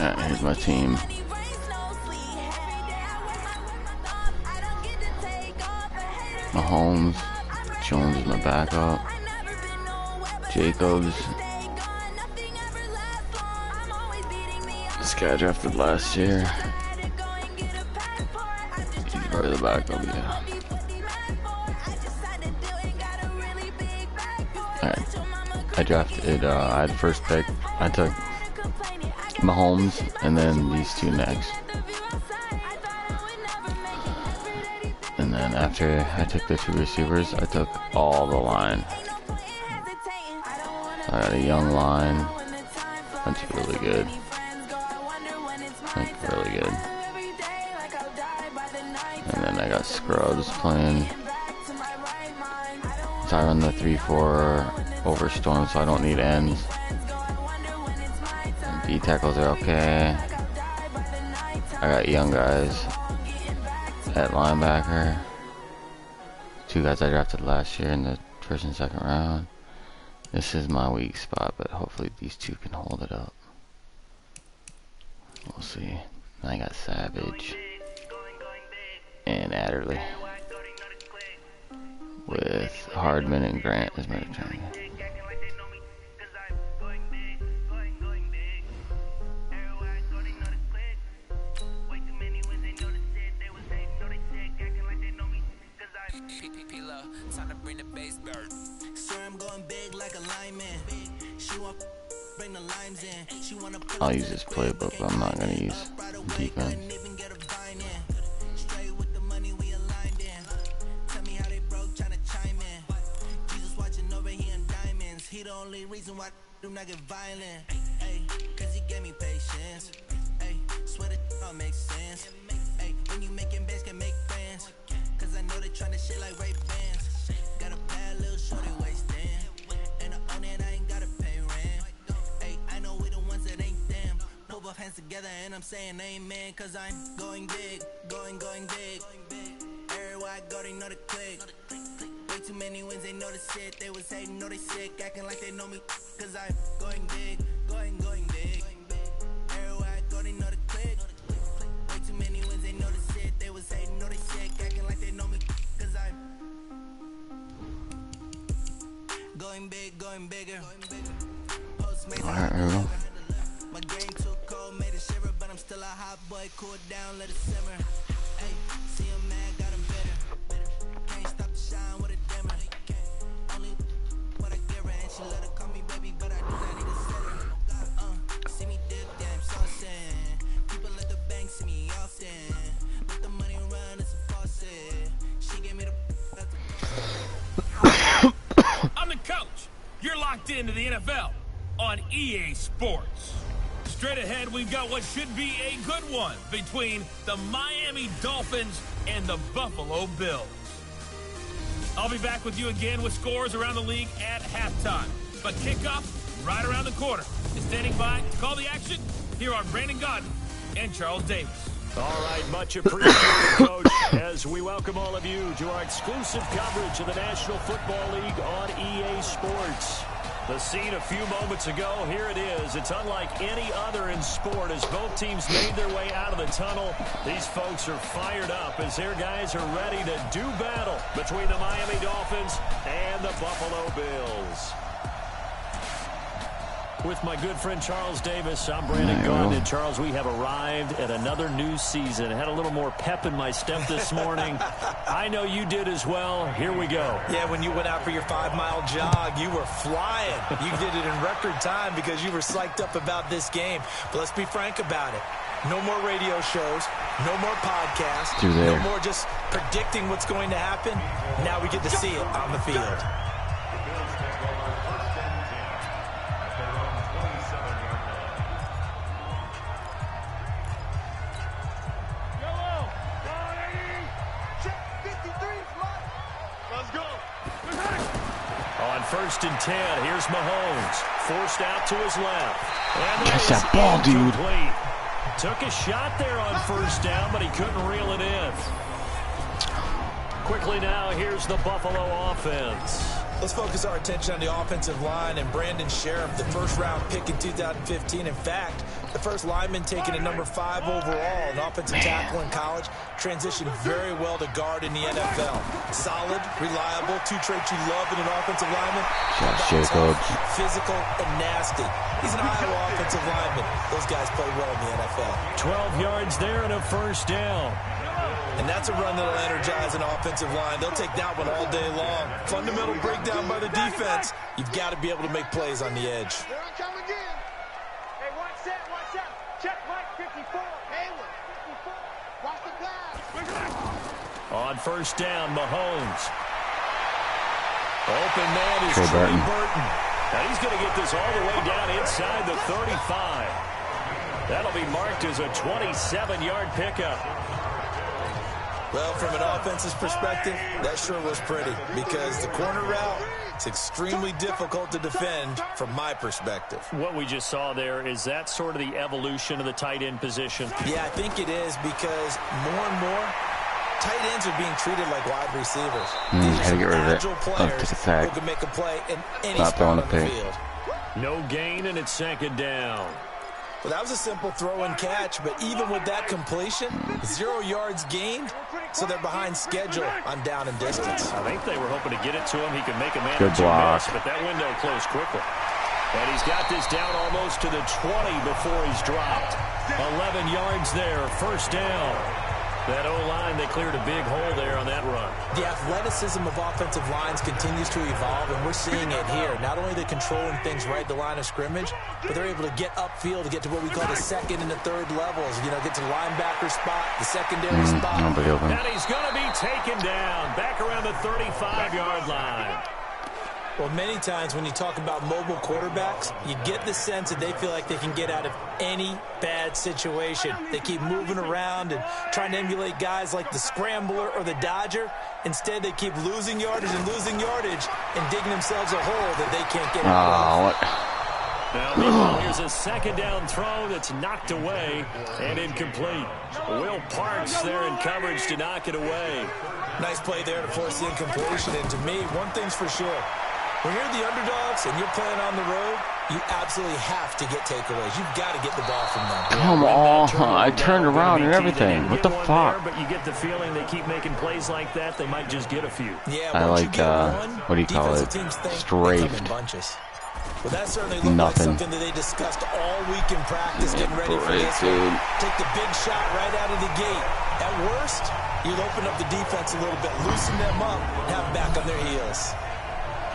Alright, here's my team. Mahomes, Jones is my backup. Jacobs. This guy drafted last year. He's probably the backup, yeah. Alright. I drafted, I had first pick. I took Mahomes and then these two next. And then after I took the two receivers, I took all the line. So I got a young line. That's really good. Like, really good. And then I got scrubs playing. So I run the 3-4 over storm, so I don't need ends. And D tackles are okay. I got young guys at linebacker. Two guys I drafted last year in the first and second round. This is my weak spot, but hopefully these two can hold it up. We'll see. I got Savage and Adderley with Hardman and Grant as my return. I'll use this playbook, but I'm not going to use defense. He the only reason why do not get violent. Hey, cause he gave me patience. Hey, swear that all makes sense. Hey, when you making bands can make friends. Cause I know they tryna shit like Ray Bans. Got a bad little shorty wasting. And I own it, I ain't gotta pay rent. Hey, I know we the ones that ain't them. Put both hands together and I'm saying amen. Cause I'm going big, going big. Everywhere I go, they know the click. Way too many wins, they know the shit. They was hating, know they sick, acting like they know me. Cause I'm going big, going big. Everywhere I go, they know the click. Way too many wins, they know the shit. They was hating, know they sick, acting like they know me. Cause I'm going big, going bigger. Alright, here we go. My game too cold, made it shiver, but I'm still a hot boy. Cool down, let it simmer. Hey, see him mad, got him better. Can't stop the shine with a dimmer. Only what I give her, and she let her call me baby, but I do not need a setter. See me dip, damn saucin'. People at the bank see me often. Let the money run, it's a faucet. She gave me the. I'm the coach. You're locked into the NFL on EA Sports. Straight ahead, we've got what should be a good one between the Miami Dolphins and the Buffalo Bills. I'll be back with you again with scores around the league at halftime. But kickoff right around the corner. And standing by to call the action, here are Brandon Gaudin and Charles Davis. All right, much appreciated, Coach, as we welcome all of you to our exclusive coverage of the National Football League on EA Sports. The scene a few moments ago, here it is. It's unlike any other in sport as both teams made their way out of the tunnel. These folks are fired up as their guys are ready to do battle between the Miami Dolphins and the Buffalo Bills. With my good friend Charles Davis, I'm Brandon Gaudin. And Charles, we have arrived at another new season. I had a little more pep in my step this morning. I know you did as well. Here we go. Yeah, when you went out for your 5-mile jog, you were flying. You did it in record time because you were psyched up about this game. But let's be frank about it. No more radio shows, no more podcasts, no more just predicting what's going to happen. Now we get to see it on the field. First and 10. Here's Mahomes. Forced out to his left. And catch that ball, dude. Took a shot there on first down, but he couldn't reel it in. Quickly now, here's the Buffalo offense. Let's focus our attention on the offensive line and Brandon Sheriff, the first-round pick in 2015. In fact, the first lineman taken at number 5 overall, an offensive tackle in college, transitioned very well to guard in the NFL. Solid, reliable, 2 traits you love in an offensive lineman. Tough, physical, and nasty. He's an Iowa offensive lineman. Those guys play well in the NFL. 12 yards there and a first down. And that's a run that'll energize an offensive line. They'll take that one all day long. Fundamental breakdown by the defense. You've got to be able to make plays on the edge. Here I come again. Hey, watch that. Check Mike 54. Hayward, 54. Watch the glass. On first down, Mahomes. Open man is Trey Burton. Now he's going to get this all the way down inside the 35. That'll be marked as a 27-yard pickup. Well, from an offense's perspective, that sure was pretty because the corner route is extremely difficult to defend from my perspective. What we just saw there, is that sort of the evolution of the tight end position? Yeah, I think it is because more and more tight ends are being treated like wide receivers. These are some agile players who can make a play in any spot on the field. No gain, and it's second down. Well, that was a simple throw and catch, but even with that completion, 0 yards gained, so they're behind schedule on down and distance. I think they were hoping to get it to him. He could make a man or two miss, but that window closed quickly. And he's got this down almost to the 20 before he's dropped. 11 yards there, first down. That O-line, they cleared a big hole there on that run. The athleticism of offensive lines continues to evolve, and we're seeing it here. Not only are they controlling things right at the line of scrimmage, but they're able to get upfield to get to what we call the second and the third levels. You know, get to the linebacker spot, the secondary spot. And he's going to be taken down back around the 35-yard line. Well, many times when you talk about mobile quarterbacks, you get the sense that they feel like they can get out of any bad situation. They keep moving around and trying to emulate guys like the Scrambler or the Dodger. Instead, they keep losing yardage and digging themselves a hole that they can't get out of. Now, meanwhile, here's a second down throw that's knocked away and incomplete. Will Parks there in coverage to knock it away. Nice play there to force the incompletion. And to me, one thing's for sure. When you're the underdogs and you're playing on the road, you absolutely have to get takeaways. You've got to get the ball from them. Come on. I turned around and everything. What the fuck? There, but you get the feeling they keep making plays like that, they might just get a few. Yeah, I like, what do you call it? Strafed. Well, that certainly looked like something that they discussed all week in practice, getting ready for this one. Take the big shot right out of the gate. At worst, you'll open up the defense a little bit, loosen them up, and have them back on their heels.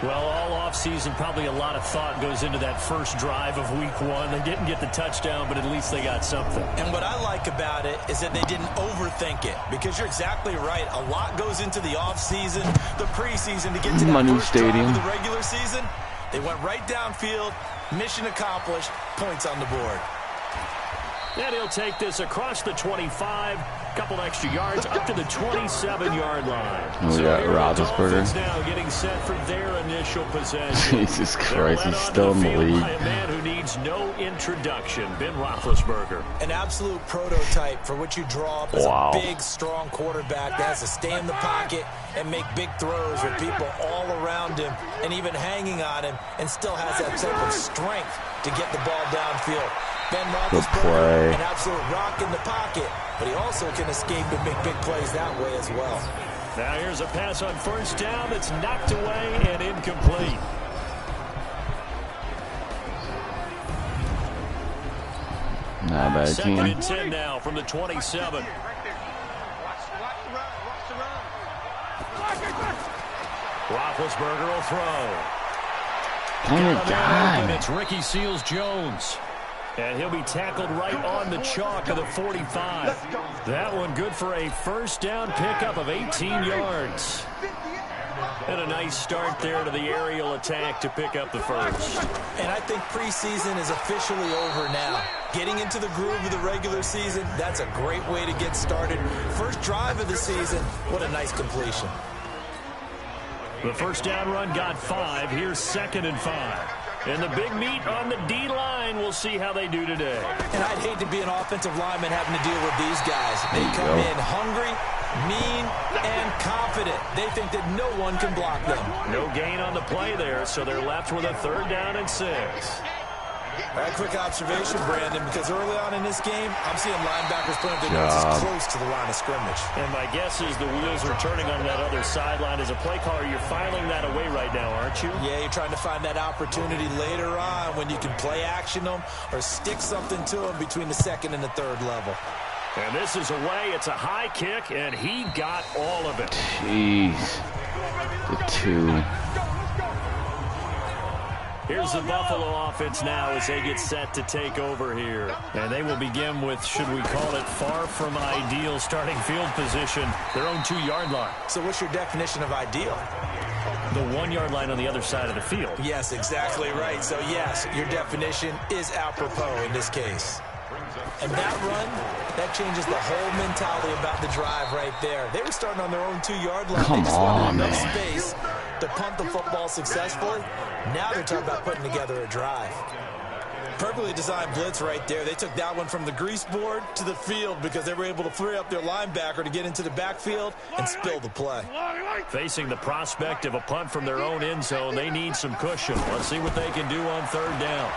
Well, all offseason, probably a lot of thought goes into that first drive of week 1. They didn't get the touchdown, but at least they got something. And what I like about it is that they didn't overthink it, because you're exactly right. A lot goes into the offseason, the preseason to get to that first drive of the regular season. They went right downfield, mission accomplished, points on the board. And he'll take this across the 25, couple extra yards up to the 27-yard line. We got Roethlisberger. Now getting set for their initial possession. Jesus Christ, he's still in the league. By a man who needs no introduction, Ben Roethlisberger. An absolute prototype for what you draw up as a big, strong quarterback that has to stay in the pocket and make big throws with people all around him and even hanging on him, and still has that type of strength to get the ball downfield. Ben Roethlisberger, an absolute rock in the pocket, but he also can escape and make big plays that way as well. Now here's a pass on first down that's knocked away and incomplete. Not bad team. Second and 10 now from the 27. Roethlisberger will throw. Oh my God. It's Ricky Seals-Jones. And he'll be tackled right on the chalk of the 45. That one good for a first down pickup of 18 yards. And a nice start there to the aerial attack to pick up the first. And I think preseason is officially over now. Getting into the groove of the regular season, that's a great way to get started. First drive of the season, what a nice completion. The first down run got 5. Here's second and 5. And the big meat on the D-line. We'll see how they do today. And I'd hate to be an offensive lineman having to deal with these guys. They come in hungry, Mean and confident. They think that no one can block them. No gain on the play there, so they're left with a 3rd down and 6. All right, quick observation, Brandon, because early on in this game, I'm seeing linebackers putting their noses close to the line of scrimmage. And my guess is the wheels are turning on that other sideline. As a play caller, you're filing that away right now, aren't you? Yeah, you're trying to find that opportunity later on when you can play action them or stick something to them between the 2nd and the 3rd level. And this is away. It's a high kick, and he got all of it. Jeez. The 2. Here's the Buffalo offense now as they get set to take over here. And they will begin with, should we call it, far from ideal starting field position, their own 2-yard line. So what's your definition of ideal? The 1-yard line on the other side of the field. Yes, exactly right. So, yes, your definition is apropos in this case. And that run, that changes the whole mentality about the drive right there. They were starting on their own 2-yard line. Come they just on, wanted enough man. space to punt the football successfully. Now they're talking about putting together a drive. Perfectly designed blitz right there. They took that one from the grease board to the field because they were able to free up their linebacker to get into the backfield and spill the play. Facing the prospect of a punt from their own end zone, they need some cushion. Let's see what they can do on 3rd down.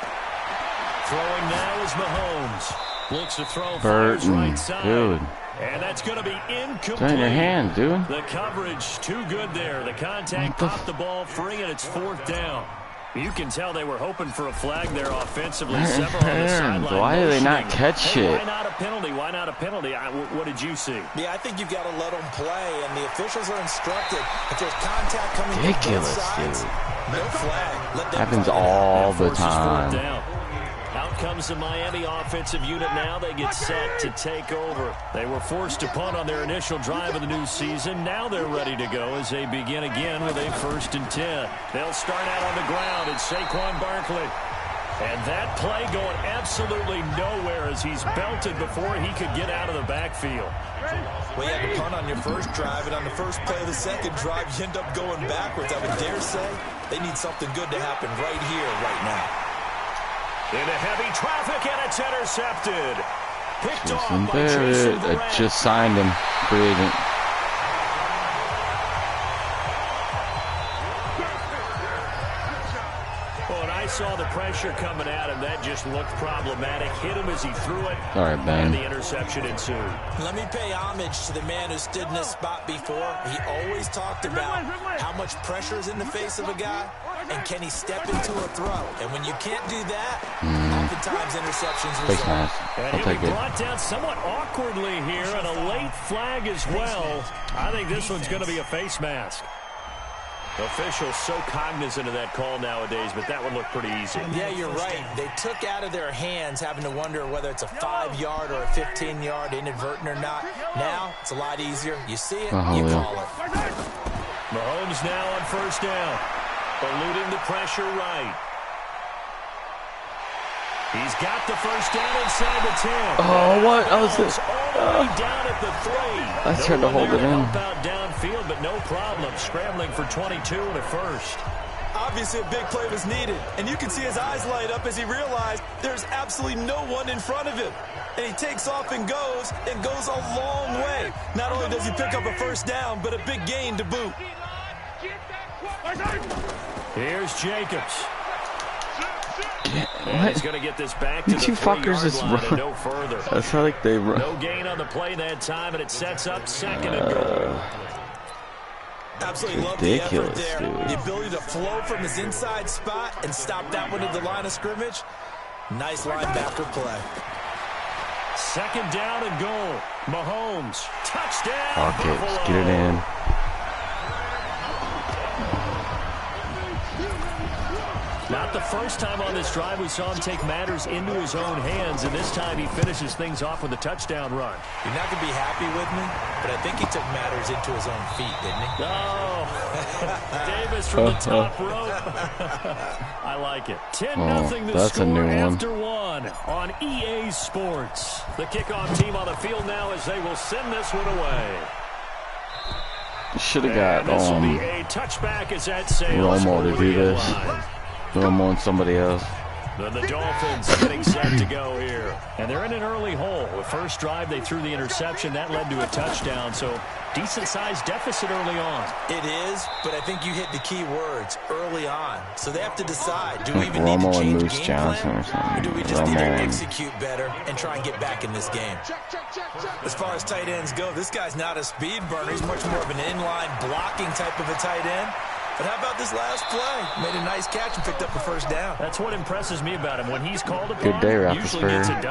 Throwing now is Mahomes. Looks to throw, fires right side. Dude. And that's going to be incomplete. Turn your hand, dude. The coverage, too good there. The contact popped the ball free, and it's 4th down. You can tell they were hoping for a flag there offensively. Several on the sideline. Why do they not catch it? Why not a penalty? Why not a penalty? What did you see? Yeah, I think you've got to let them play, and the officials are instructed if there's contact coming from both sides, no flag. Let them happens all the Forces time. 4th down. Out comes the Miami offensive unit now. They get set to take over. They were forced to punt on their initial drive of the new season. Now they're ready to go as they begin again with a 1st and 10. They'll start out on the ground. It's Saquon Barkley. And that play going absolutely nowhere as he's belted before he could get out of the backfield. Well, you had to punt on your first drive, and on the first play of the second drive, you end up going backwards. I would dare say they need something good to happen right here, right now. Into heavy traffic, and it's intercepted. Picked off Jason by Jason Barrett. Barrett. I just signed him. Free agent. Well, and I saw the pressure coming at him. That just looked problematic. Hit him as he threw it. All right, Ben. And the interception ensued. Let me pay homage to the man who stood in this spot before. He always talked about how much pressure is in the face of a guy, and can he step into a throw. And when you can't do that, oftentimes interceptions Face result. mask. And I'll he'll take be it. brought down somewhat awkwardly here, and a late flag as well. I think this one's going to be a face mask. Officials so cognizant of that call nowadays, but that one looked pretty easy. Yeah, you're right. They took out of their hands having to wonder whether it's a 5-yard or a 15-yard inadvertent or not. Now, it's a lot easier. You see it, you call it. Mahomes now on 1st down. Eluding the pressure right. He's got the 1st down inside the 10. Oh, what? I was all the way down at the 3. I tried to hold it in. Help out downfield, but no problem. Scrambling for 22 and a 1st. Obviously, a big play was needed, and you can see his eyes light up as he realized there's absolutely no one in front of him. And he takes off and goes a long way. Not only does he pick up a 1st down, but a big gain to boot. Here's Jacobs. What? He's going to get this back to the You 3-yard fuckers just line run. and no further. That's how like they run. No gain on the play that time, and it sets up 2nd and goal. Absolutely love the effort Ridiculous, there. dude. The ability to flow from his inside spot and stop that one at the line of scrimmage. Nice linebacker play. 2nd down and goal. Mahomes. Touchdown. Okay, Buffalo. let's get it in. Not the first time on this drive we saw him take matters into his own hands, and this time he finishes things off with a touchdown run. You're not going to be happy with me, but I think he took matters into his own feet, didn't he? Oh, Davis from the top rope. I like it. 10-0 the that's score a new one. after one on EA Sports. The kickoff team on the field now as they will send this one away. Should have got This will be a touchback as that sails Romo to over do the end this. line. Romo and somebody else. Then the Dolphins getting set to go here. And they're in an early hole. The first drive, they threw the interception. That led to a touchdown. So decent-sized deficit early on. It is, but I think you hit the key words, early on. So they have to decide, do we Like even need to Romo and change Moose game Johnson plan? or something. Or do we just need to Romo and- execute better and try and get back in this game? As far as tight ends go, this guy's not a speed burner. He's much more of an inline blocking type of a tight end. But how about this last play? Made a nice catch and picked up a first down. That's what impresses me about him. When he's called upon, Good day, usually gets it Roethlisberger.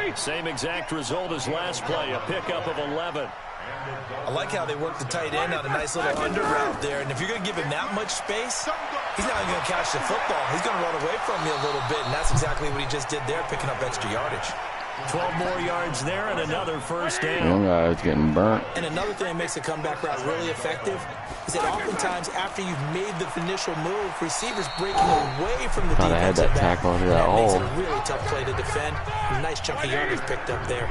done. Same exact result as last play, a pickup of 11. I like how they work the tight end on a nice little under route there. And if you're going to give him that much space, he's not even going to catch the football. He's going to run away from you a little bit, and that's exactly what he just did there, picking up extra yardage. 12 more yards there and another first down. Young guy's getting burnt. And another thing that makes a comeback route really effective is that oftentimes after you've made the initial move, receivers breaking away from the Thought I had defensive that back. tackle into And that makes it hole. a really tough play to defend. A nice chunk of yardage picked up there.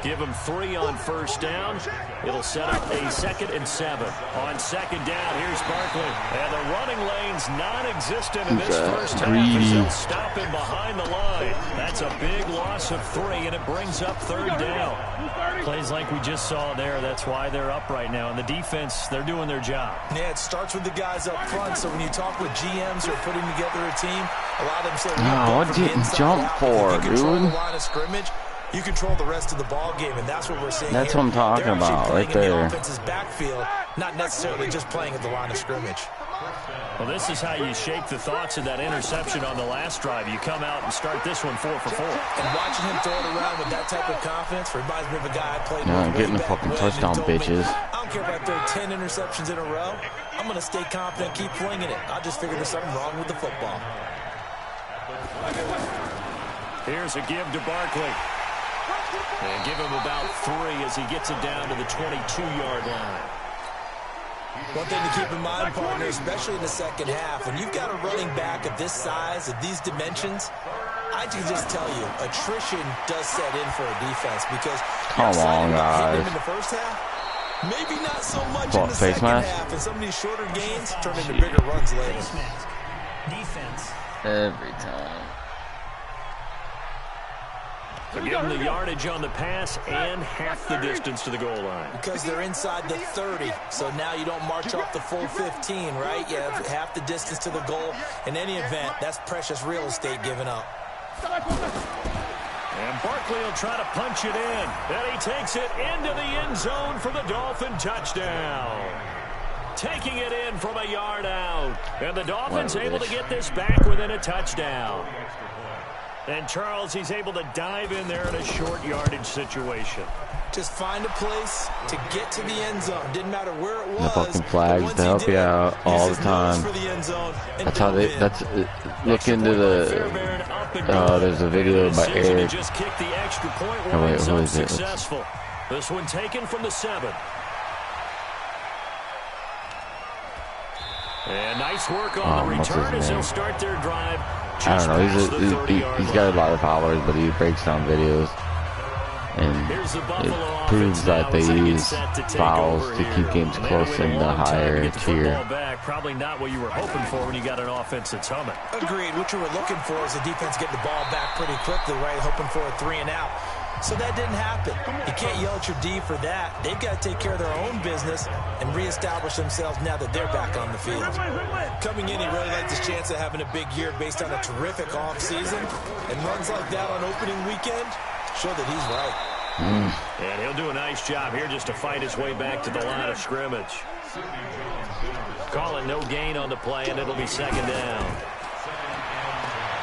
Give him 3 on first down. It'll set up a 2nd and 7. On second down, here's Barkley. And the running lane's non-existent in this first half as they'll stop him behind the line. That's a big loss of 3, and it brings up 3rd down. Plays like we just saw there. That's why they're up right now. And the defense, they're doing their job. Yeah, it starts with the guys up front. So when you talk with GMs who are putting together a team, a lot of them say, No, what didn't jump for, if you control dude? the line of scrimmage, you control the rest of the ball game, and that's what we're seeing. That's here. what I'm talking They're actually about, playing right in there. the offense's backfield, not necessarily just playing at the line of scrimmage. Well, this is how you shake the thoughts of that interception on the last drive. You come out and start this one 4 for 4. And watching him throw it around with that type of confidence reminds me of a guy I played Yeah, with I'm way getting the back fucking when, touchdown, who told me, bitches. I don't care if I throw 10 interceptions in a row. I'm going to stay confident, keep flinging it. I just figured there's something wrong with the football. Here's a give to Barkley. And give him about 3 as he gets it down to the 22-yard line. One thing to keep in mind, partner, especially in the second half, when you've got a running back of this size, of these dimensions, I can just tell you, attrition does set in for a defense because Come you're excited on, about hitting guys. him in the first half. Maybe not so much What, in the face second mask? half, and some of these shorter gains turn into bigger runs later. Defense. Every time. So give him the yardage on the pass and half the distance to the goal line. Because they're inside the 30, so now you don't march off the full 15, right? You have half the distance to the goal. In any event, that's precious real estate given up. And Barkley will try to punch it in. And he takes it into the end zone for the Dolphin touchdown. Taking it in from a yard out. And the Dolphins able to get this back within a touchdown. And Charles, he's able to dive in there in a short yardage situation. Just find a place to get to the end zone. Didn't matter where it was. The fucking flags to help you out all the time. That's how they, that's, look into the, there's a video by Eric. Just kick the extra point. Oh, wait, who is it? Successful. This one taken from the 7. And nice work on the what's his return as name? he'll start their drive. I don't know, he's got a lot of followers, but he breaks down videos. And it proves that they use fouls to keep games close in the higher tier. Probably not what you were hoping for when you got an offense that's humming. Agreed. What you were looking for is the defense getting the ball back pretty quickly, right? Hoping for a 3 and out. So that didn't happen. You can't yell at your D for that. They've got to take care of their own business and reestablish themselves now that they're back on the field. Coming in, he really liked his chance of having a big year based on a terrific offseason. And runs like that on opening weekend show that he's right. And he'll do a nice job here just to fight his way back to the line of scrimmage. Call it no gain on the play, and it'll be 2nd down.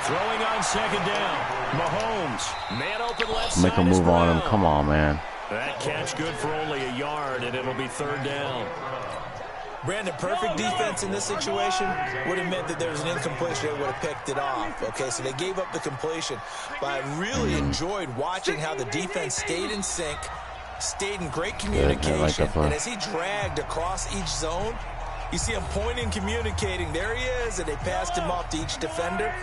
Throwing on 2nd down. Mahomes. Man open left side. Make a move on him. Come on, man. That catch good for only a yard, and it'll be 3rd down. Brandon, perfect defense in this situation would have meant that there was an incompletion. They would have picked it off. Okay, so they gave up the completion. But I really enjoyed watching how the defense stayed in sync, stayed in great communication. And as he dragged across each zone, you see him pointing, communicating. There he is, and they passed him off to each defender.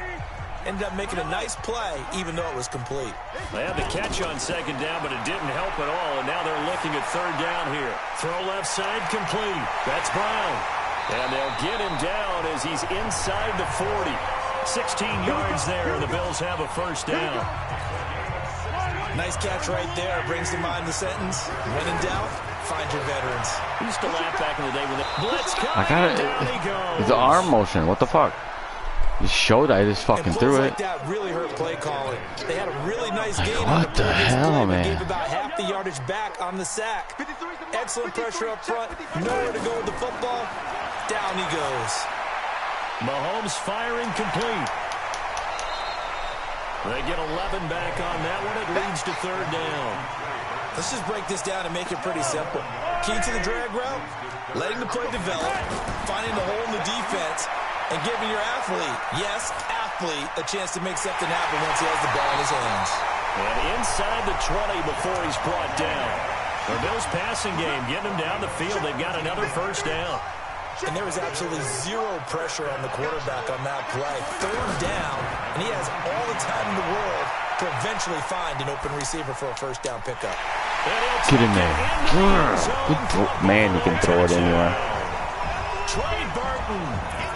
Ended up making a nice play, even though it was complete. They had the catch on 2nd down, but it didn't help at all, and now they're looking at 3rd down here. Throw left side complete. That's Brown. And they'll get him down as he's inside the 40. 16 yards there, and the Bills have a 1st down. Nice catch right there. Brings to mind the sentence, when in doubt, Find your veterans. He used to laugh back in the day when the blitz comes. I got it. It's an arm motion. What the fuck? You showed I just fucking threw it. Like that really hurt play calling. They had a really nice game. What the hell, man? Gave about half the yardage back on the sack. Excellent pressure up front. Nowhere to go with the football. Down he goes. Mahomes firing complete. They get 11 back on that one. It leads to third down. Let's just break this down and make it pretty simple. Key to the drag route, letting the play develop, finding the hole in the defense, and giving your athlete, yes, athlete, a chance to make something happen once he has the ball in his hands. And inside the 20 before he's brought down. The Bills passing game, getting him down the field. They've got another first down. And there was absolutely zero pressure on the quarterback on that play. Third down, and he has all the time in the world to eventually find an open receiver for a first down pickup. Get in there. Man, you can throw it anywhere. Trey Burton,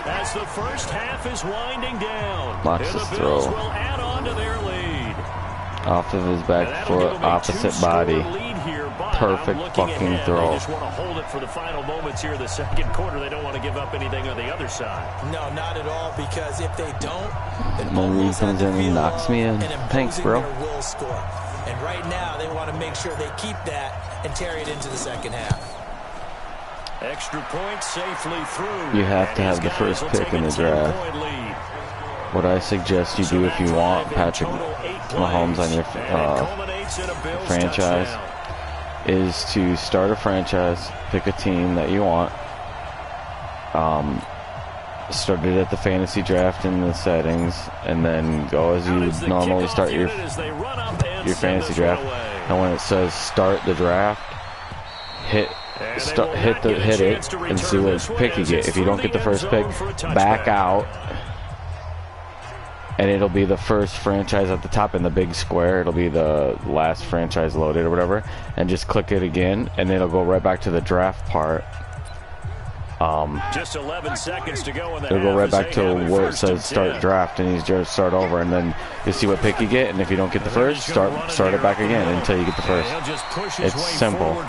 as the first half is winding down. Watch this throw. Will add on to their lead. Off of his back foot, opposite body. Perfect fucking throw. They just want to hold it for the final moments here in the second quarter. They don't want to give up anything on the other side. No, not at all, because if they don't, then Marie comes in and knocks me in. Thanks, bro. Will score. And right now, they want to make sure they keep that and carry it into the second half. Extra point safely through. You have to have the first pick in the draft. What I suggest you do if you want Patrick Mahomes on your franchise is to start a franchise, pick a team that you want, start it at the fantasy draft in the settings, and then go as you would normally start your fantasy draft. And when it says start the draft, hit it and see what pick you get. If you don't get the first pick, back out, and it'll be the first franchise at the top in the big square. It'll be the last franchise loaded or whatever, and just click it again, and it'll go right back to the draft part. Just 11 seconds to go in the it'll go right back to where it says start draft, and you just start over, and then you see what pick you get, and if you don't get the first, start it back again until you get the first. It's simple.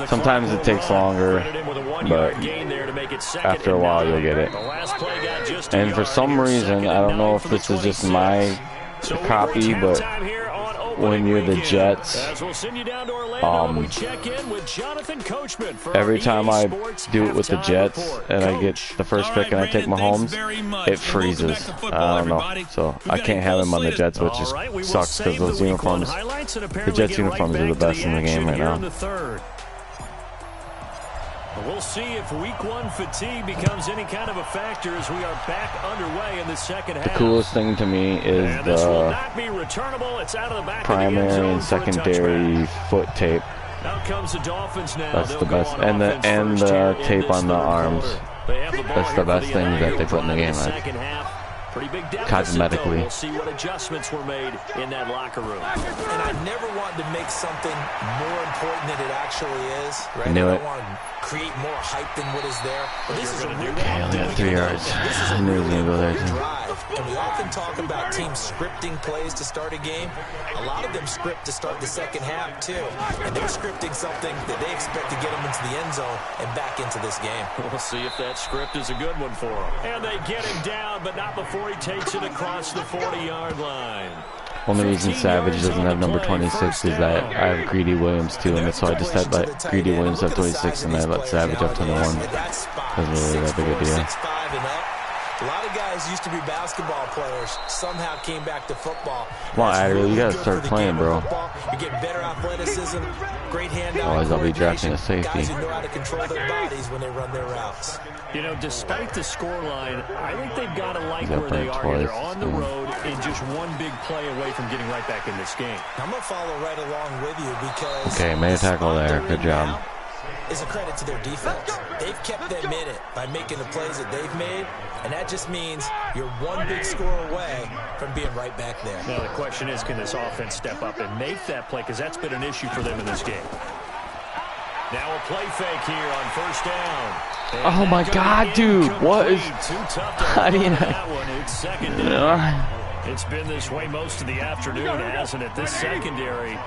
Sometimes it takes longer, but after a while you'll get it. And for some reason, I don't know if this is just my copy, but when you're the Jets, every time I do it with the Jets and I get the first pick and I take Mahomes, it freezes. I don't know. So I can't have him on the Jets, which just sucks because those uniforms, the Jets uniforms are the best in the game right now. We'll see if week one fatigue becomes any kind of a factor as we are back underway in the second half. The coolest thing to me is the primary and secondary foot tape. Out comes the Dolphins now. That's the best. And the tape on the arms. That's the best thing that they put in the game. Cosmetically. We'll see what adjustments were made in that locker room. And I never wanted to make something more important than it actually is. Right? I knew it. I want to create more hype than what is there. But this is a real okay, only got 3 yards. I knew he was going to go there too. And we often talk about teams scripting plays to start a game. A lot of them script to start the second half too. And they're scripting something that they expect to get them into the end zone and back into this game. We'll see if that script is a good one for them. And they get him down, but not before he takes it across the 40-yard line. Only reason Savage doesn't have number 26 is that I have Greedy Williams too, and so I just had Greedy Williams have 26 and I let Savage have 21. That's really that big a deal. A lot of guys used to be basketball players, somehow came back to football. Come on, Adderley, you gotta start playing, bro. You get better athleticism, great hand-eye. Otherwise, I'll be drafting a safety. Guys who know how to control their bodies when they run their routes. You know, despite the scoreline, I think they've got to like where they are here. They're on the road and just one big play away from getting right back in this game. I'm going to follow right along with you because... Okay, made a tackle there. Good job. Is a credit to their defense. They've kept them in it by making the plays that they've made, and that just means you're one big score away from being right back there. Now the question is, can this offense step up and make that play, because that's been an issue for them in this game. Now a play fake here on first down. And oh my God, dude! What is? Too tough to I mean, that one. It's second down. It's been this way most of the afternoon, hasn't it? This secondary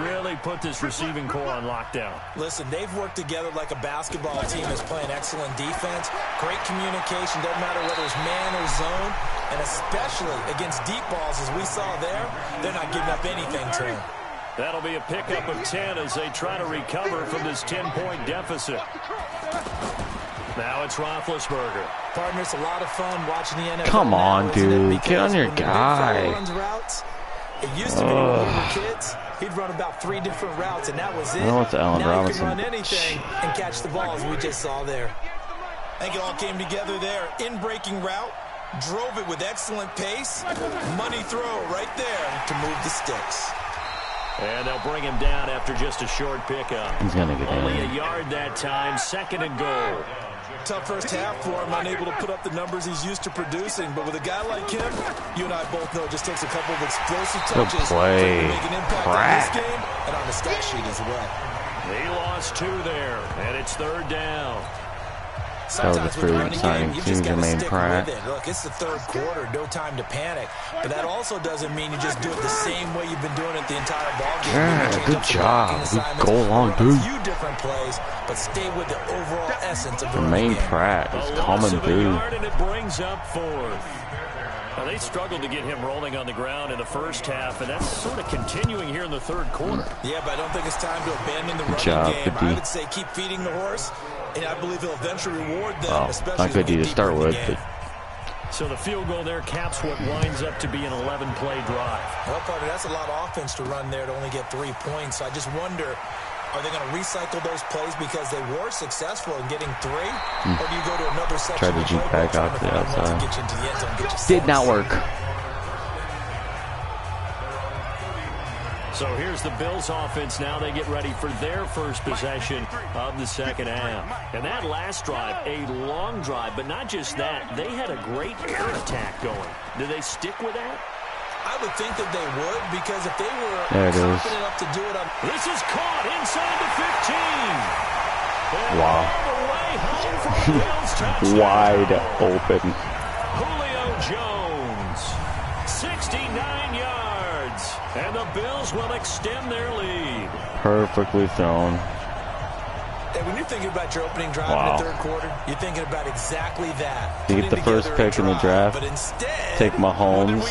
really put this receiving core on lockdown. Listen, they've worked together like a basketball team that's playing excellent defense. Great communication, doesn't matter whether it's man or zone. And especially against deep balls, as we saw there, they're not giving up anything to him. That'll be a pickup of 10 as they try to recover from this 10-point deficit. Now it's Roethlisberger. Partner, it's a lot of fun watching the NFL. Come on, now, dude. Get on your guy. Runs routes. It used to be when we were kids, he'd run about 3 different routes, and that was it. I know it's Allen now Robinson. He can run anything and catch the ball, as we just saw there. I think it all came together there. In-breaking route, drove it with excellent pace. Money throw right there to move the sticks. And they'll bring him down after just a short pickup. He's going to get Only in. a yard that time, 2nd and goal. Tough first half for him, unable to put up the numbers he's used to producing. But with a guy like him, you and I both know it just takes a couple of explosive touches Good play. to make an impact on this game and on the stat sheet as well. He lost 2 there, and it's 3rd down. That was a pretty exciting team to main Pratt. Look, it's the 3rd quarter, no time to panic. But that also doesn't mean you just do it the same way you've been doing it the entire ballgame. Yeah, good job. We go along, dude. A few different plays, but stay with the overall essence of the main Pratt is coming, dude. And it brings up 4th. Now, they struggled to get him rolling on the ground in the first half, and that's sort of continuing here in the 3rd quarter. Yeah, but I don't think it's time to abandon the running game. I would say keep feeding the horse, and I believe he'll eventually reward them, especially not good to start with. But so the field goal there caps what winds up to be an 11-play drive. Well, partner, that's a lot of offense to run there to only get 3 points. So I just wonder, are they going to recycle those plays because they were successful in getting 3? Or do you go to another section? Try to juke back out to the outside. Get you into the end zone, did not work. So here's the Bills offense now. They get ready for their first possession of the 2nd half. And that last drive, a long drive, but not just that. They had a great air attack going. Do they stick with that? I would think that they would, because if they were confident enough to do it on... This is caught inside the 15. Wow. Wide open. Julio Jones, 69 yards. And the Bills will extend their lead. Perfectly thrown. And when you're thinking about your opening drive in the 3rd quarter, you're thinking about exactly that. You get the first pick in the draft, but instead, take Mahomes,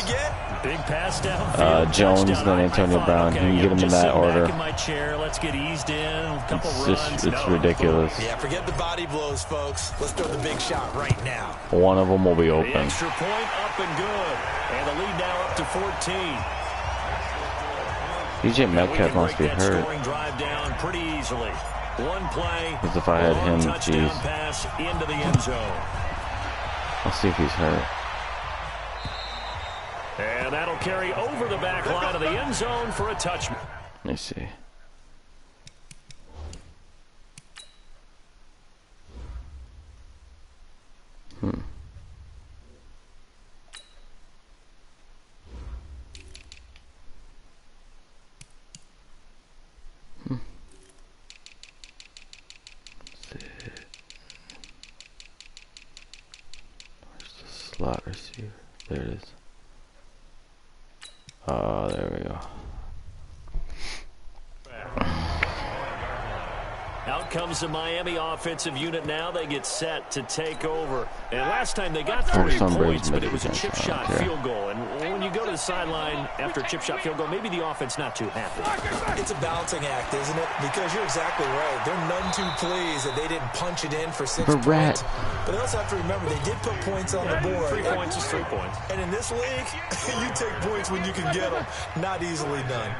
big pass downfield, Jones, then Antonio Brown. You can get them in that order. In my chair. Let's get eased in. A couple runs. It's ridiculous. Yeah, forget the body blows, folks. Let's throw the big shot right now. One of them will be The open. extra point up and good. And the lead now up to 14. DJ Metcalf must be hurt. Scoring drive down pretty easily. One play. Because if I had him, touchdown jeez. pass into the end zone. I'll see if he's hurt. And that'll carry over the back line of the end zone for a touchdown. Let me see. Slot receiver. There it is. There we go. Out comes the Miami offensive unit now. They get set to take over. And last time they got 3 points, but it was a chip shot field goal. And when you go to the sideline after a chip shot field goal, maybe the offense not too happy. It's a balancing act, isn't it? Because you're exactly right. They're none too pleased that they didn't punch it in for 6 points. But they also have to remember they did put points on the board. 3 points is 3 points. And in this league, you take points when you can get them. Not easily done.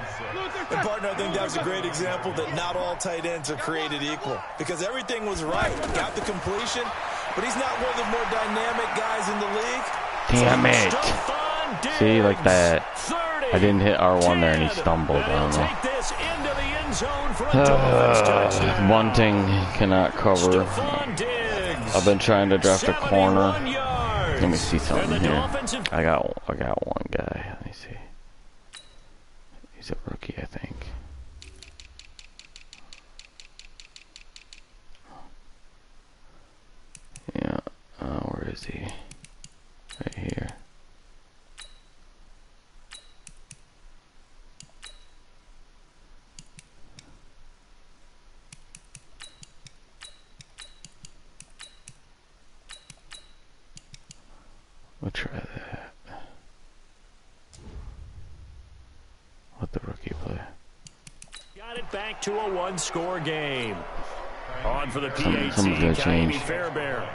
And partner, I think that was a great example that not all tight ends are created equal, because everything was right. Got the completion, but he's not one of the more dynamic guys in the league. Damn it. See, like that. I didn't hit R1 there and he stumbled. I don't know. One thing he cannot cover. I've been trying to draft a corner. Let me see something here. I got one guy. Let me see. He's a rookie, I think. Yeah. Where is he? Right here. try that. Let the rookie play. Got it back to a one-score game. On for the PAT, Someone's gonna change. Fairbairn.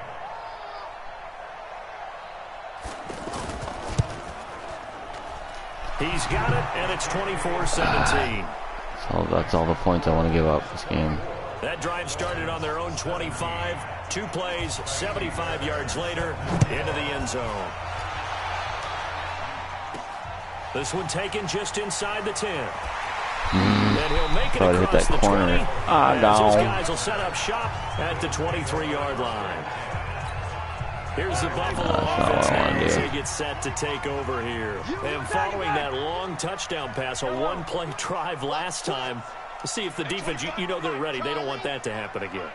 He's got it, and it's 24-17. So that's all the points I want to give up this game. That drive started on their own 25. 2 plays, 75 yards later, into the end zone. This one taken just inside the 10. And he'll make it Probably hit across that the corner. 20. Ah, As those no. guys will set up shop at the 23-yard line. Here's the Buffalo offense now as they get set to take over here. And following that long touchdown pass, a one-play drive last time, to see if the defense, you know they're ready. They don't want that to happen again.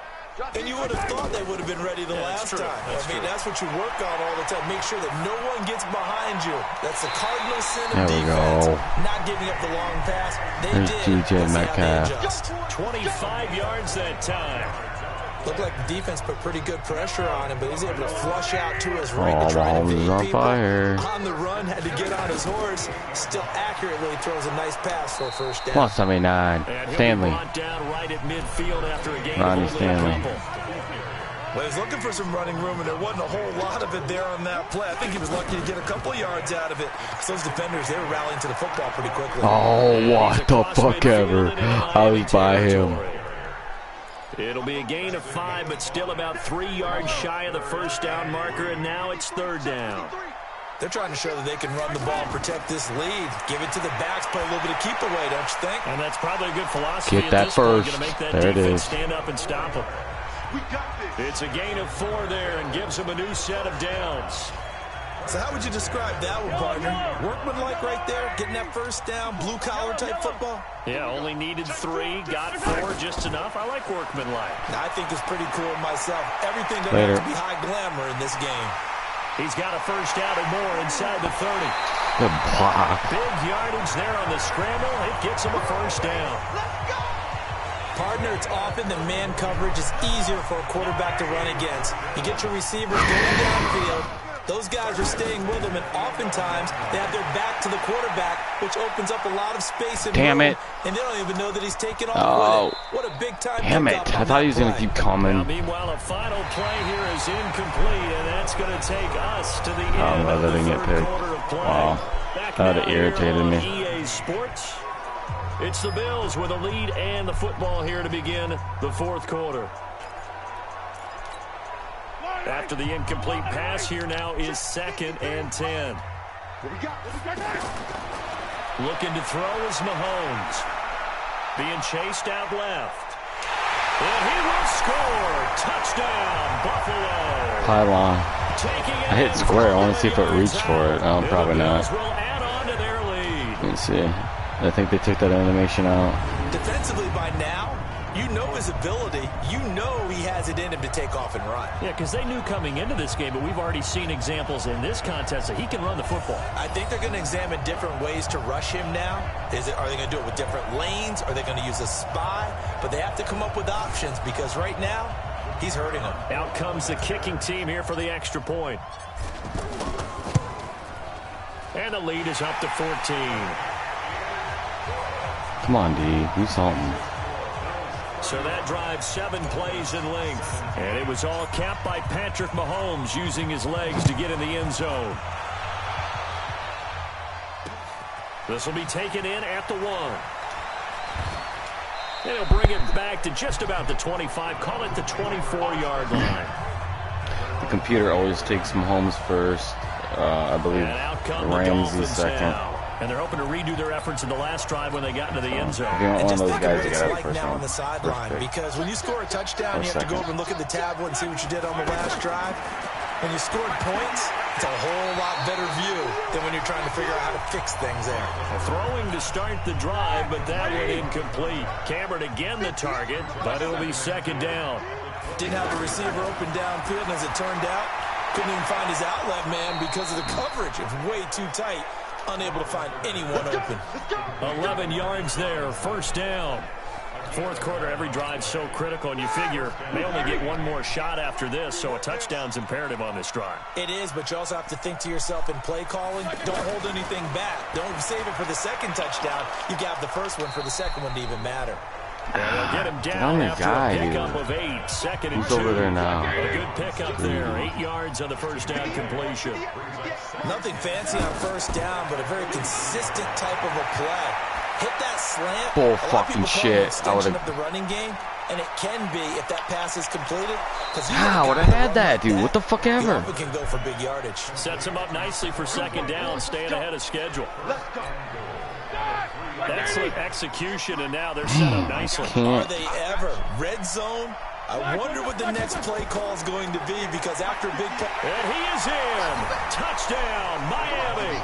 And you would have thought they would have been ready the last time. That's what you work on all the time. Make sure that no one gets behind you. That's the cardinal sin of defense. Not giving up the long pass. They did. DJ Metcalf. 25 yards that time. Looked like the defense put pretty good pressure on him, but he's able to flush out to his right to try to beat people. On the run, had to get on his horse. Still accurately throws a nice pass for a first down. Plus 79. Stanley. Down right at midfield after a game Ronnie Stanley. Well, he's looking for some running room, and there wasn't a whole lot of it there on that play. I think he was lucky to get a couple yards out of it. Because those defenders, they were rallying to the football pretty quickly. Oh, what the fuck ever. I was by him. It'll be a gain of 5, but still about 3 yards shy of the first down marker, and now it's 3rd down. They're trying to show that they can run the ball and protect this lead. Give it to the backs, play a little bit of keep away, don't you think? And that's probably a good philosophy. Get that first. Make that there it is. Stand up and stop them. It's a gain of 4 there and gives them a new set of downs. So how would you describe that one, partner? Workmanlike right there, getting that first down, blue-collar type football? Yeah, only needed 3, got 4, just enough. I like workmanlike. I think it's pretty cool myself. Everything doesn't have to be high glamour in this game. He's got a first down and more inside the 30. Good block. Big yardage there on the scramble. It gets him a first down. Partner, it's often the man coverage is easier for a quarterback to run against. You get your receivers going downfield. Those guys are staying with them, and oftentimes they have their back to the quarterback, which opens up a lot of space and room, and they don't even know that he's taking off with it. What a big time. Damn it. I thought he was going to keep coming. Now, meanwhile, a final play here is incomplete, and that's going to take us to the end of the third quarter of play. Wow. That would have irritated me. EA Sports. It's the Bills with a lead and the football here to begin the 4th quarter. After the incomplete pass, here now is 2nd and 10. Looking to throw is Mahomes. Being chased out left. And he will score. Touchdown, Buffalo. Pylon. I hit square. I want to see if it reached for it. Oh, probably not. Let me see. I think they took that animation out. Defensively by now, you know his ability. You know he has it in him to take off and run. Yeah, because they knew coming into this game, but we've already seen examples in this contest that he can run the football. I think they're going to examine different ways to rush him now. Are they going to do it with different lanes? Are they going to use a spy? But they have to come up with options because right now, he's hurting them. Out comes the kicking team here for the extra point. And the lead is up to 14. Come on, D. Do something. So that drive 7 plays in length. And it was all capped by Patrick Mahomes using his legs to get in the end zone. This will be taken in at the 1. And he'll bring it back to just about the 25. Call it the 24-yard line. The computer always takes Mahomes first. I believe Ramsey second. Now. And they're hoping to redo their efforts in the last drive when they got into the end zone. And just think of what it's like now on the sideline. Because when you score a touchdown, you have to go over and look at the tablet and see what you did on the last drive. When you scored points, it's a whole lot better view than when you're trying to figure out how to fix things there. Throwing to start the drive, but that went incomplete. Cameron again the target, but it'll be 2nd down. Didn't have the receiver open downfield, and as it turned out, couldn't even find his outlet man because of the coverage. It's way too tight. Unable to find anyone open. 11 yards there, 1st down. Fourth quarter, every drive's so critical, and you figure they only get one more shot after this, so a touchdown's imperative on this drive. It is, but you also have to think to yourself in play calling, don't hold anything back. Don't save it for the second touchdown. You got the first one for the second one to even matter. They'll get him down after a pickup of 8. Second and 2. Over there now. A good pickup there. 8 yards on the first down completion. Nothing fancy on first down, but a very consistent type of a play. Hit that slant. Bull fucking shit. I would have the running game, and it can be if that pass is completed. I would have had that, dude. What the fuck ever? You can go for big yardage. Sets him up nicely for second down, staying ahead of schedule. Excellent execution, and now they're set up nicely. Are they ever? Red zone? I wonder what the next play call is going to be, because after a big play... And he is in. Touchdown, Miami.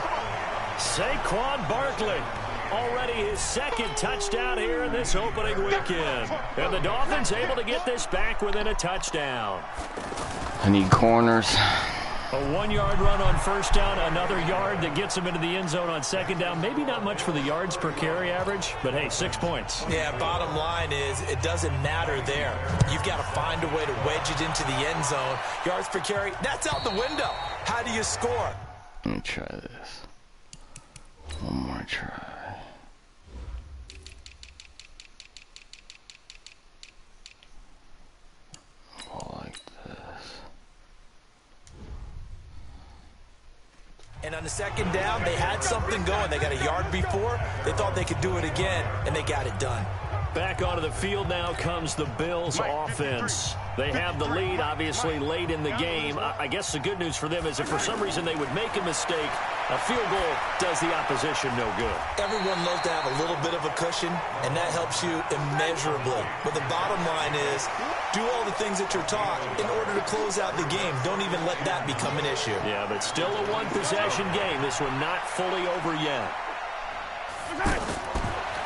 Saquon Barkley. Already his second touchdown here in this opening weekend. And the Dolphins able to get this back within a touchdown. I need corners. A 1-yard run on first down, another yard that gets him into the end zone on second down. Maybe not much for the yards per carry average, but hey, 6 points. Yeah, bottom line is it doesn't matter there. You've got to find a way to wedge it into the end zone. Yards per carry, that's out the window. How do you score? Let me try this. One more try. And on the second down, they had something going. They got a yard before. They thought they could do it again, and they got it done. Back onto the field now comes the Bills offense. They have the lead, obviously, late in the game. I guess the good news for them is if for some reason they would make a mistake, a field goal does the opposition no good. Everyone loves to have a little bit of a cushion, and that helps you immeasurably. But the bottom line is, do all the things that you're taught in order to close out the game. Don't even let that become an issue. Yeah, but still a one-possession game. This one not fully over yet.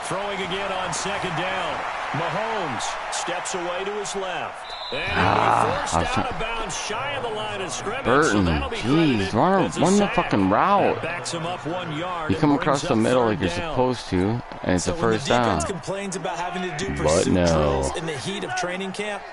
Throwing again on second down. Mahomes steps away to his left. And forced out of bounds shy of the line of scrimmage. Burton, so jeez, run the fucking route. Backs him up 1 yard. You come across the middle like you're supposed to, and it's a first down. So when the defense complains about having to do But pursuit no. drills in the heat of training camp,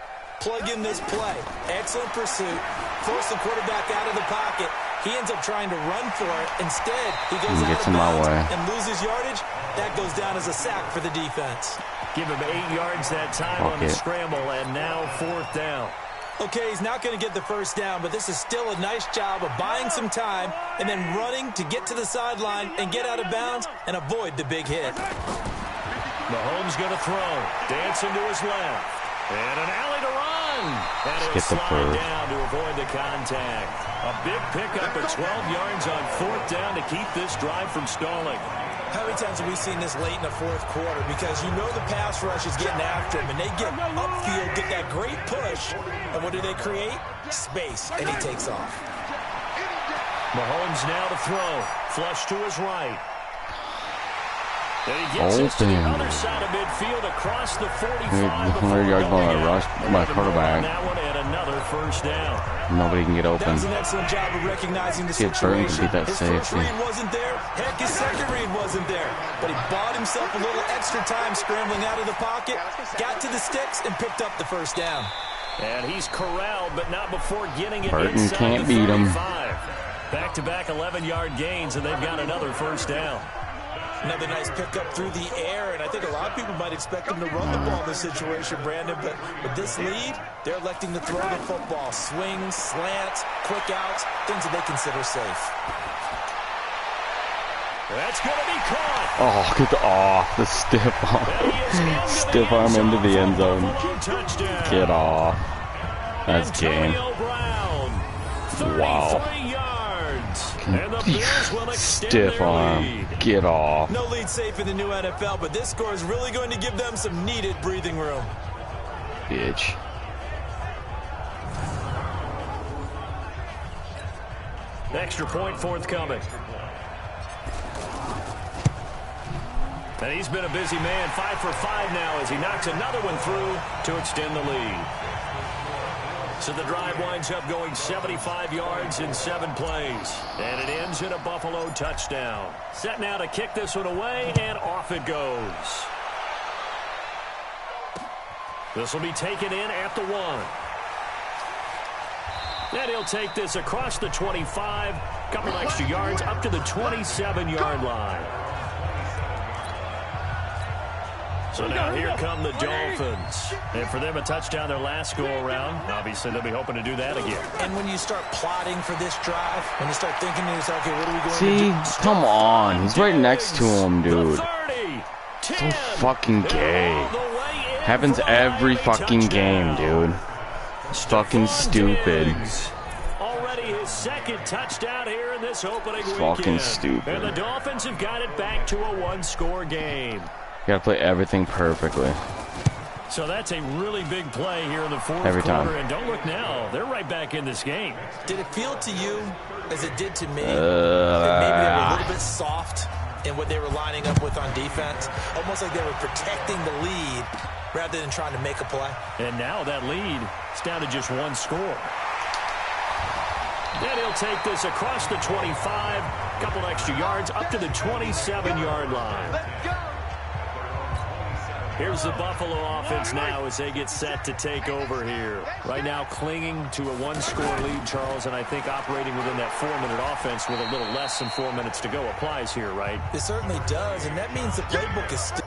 plug in this play. Excellent pursuit. Force the quarterback out of the pocket. He ends up trying to run for it. Instead, he goes out of bounds and loses yardage. That goes down as a sack for the defense. Give him 8 yards that time on the scramble, and now fourth down. Okay, he's not going to get the first down, but this is still a nice job of buying some time and then running to get to the sideline and get out of bounds and avoid the big hit. Mahomes going to throw. Dancing to his left. And an alley to run. And he'll slide down to avoid the contact. A big pickup at 12 yards on fourth down to keep this drive from stalling. How many times have we seen this late in the fourth quarter? Because you know the pass rush is getting after him, and they get upfield, get that great push, and what do they create? Space, and he takes off. Mahomes now to throw. Flush to his right. And he gets it to the other side of midfield across the 45. 100 yards by a rush by quarterback. That one and another first down. Nobody can get open. That was an excellent job of recognizing the situation. His first read wasn't there. Heck, his second read wasn't there. But he bought himself a little extra time scrambling out of the pocket, got to the sticks, and picked up the first down. And he's corralled, but not before getting it Burton inside can't the 35. beat him. Back-to-back 11-yard gains, and they've got another first down. Another nice pickup through the air, and I think a lot of people might expect him to run the ball in this situation, Brandon, but with this lead, they're electing to throw the football. Swings, slants, quick outs, things that they consider safe. That's going to be caught. Oh, get the stiff arm. Stiff arm into the end zone. Get off. That's game. Wow. Stiff arm. Get off. No lead safe in the new NFL, but this score is really going to give them some needed breathing room. Bitch. Extra point forthcoming. And he's been a busy man, 5 for 5 now as he knocks another one through to extend the lead. So the drive winds up going 75 yards in 7 plays. And it ends in a Buffalo touchdown. Set now to kick this one away, and off it goes. This will be taken in at the 1. And he'll take this across the 25, couple extra yards up to the 27-yard line. So now here come the Dolphins. And for them, a touchdown their last go-around. Obviously, they'll be hoping to do that again. And when you start plotting for this drive, when you start thinking to yourself, okay, what are we going to do? See? Come on. He's right next to him, dude. So fucking gay. Happens every fucking game, dude. It's fucking stupid. Already his second touchdown here in this opening weekend. Fucking stupid. And the Dolphins have got it back to a one-score game. You gotta play everything perfectly. So that's a really big play here in the fourth every time. quarter. And don't look now. They're right back in this game. Did it feel to you, as it did to me, that maybe they were a little bit soft in what they were lining up with on defense? Almost like they were protecting the lead rather than trying to make a play. And now that lead is down to just one score. And he'll take this across the 25, couple extra yards up to the 27-yard line. Here's the Buffalo offense now as they get set to take over here. Right now clinging to a one-score lead, Charles, and I think operating within that 4-minute offense with a little less than 4 minutes to go applies here, right? It certainly does, and that means the playbook is still...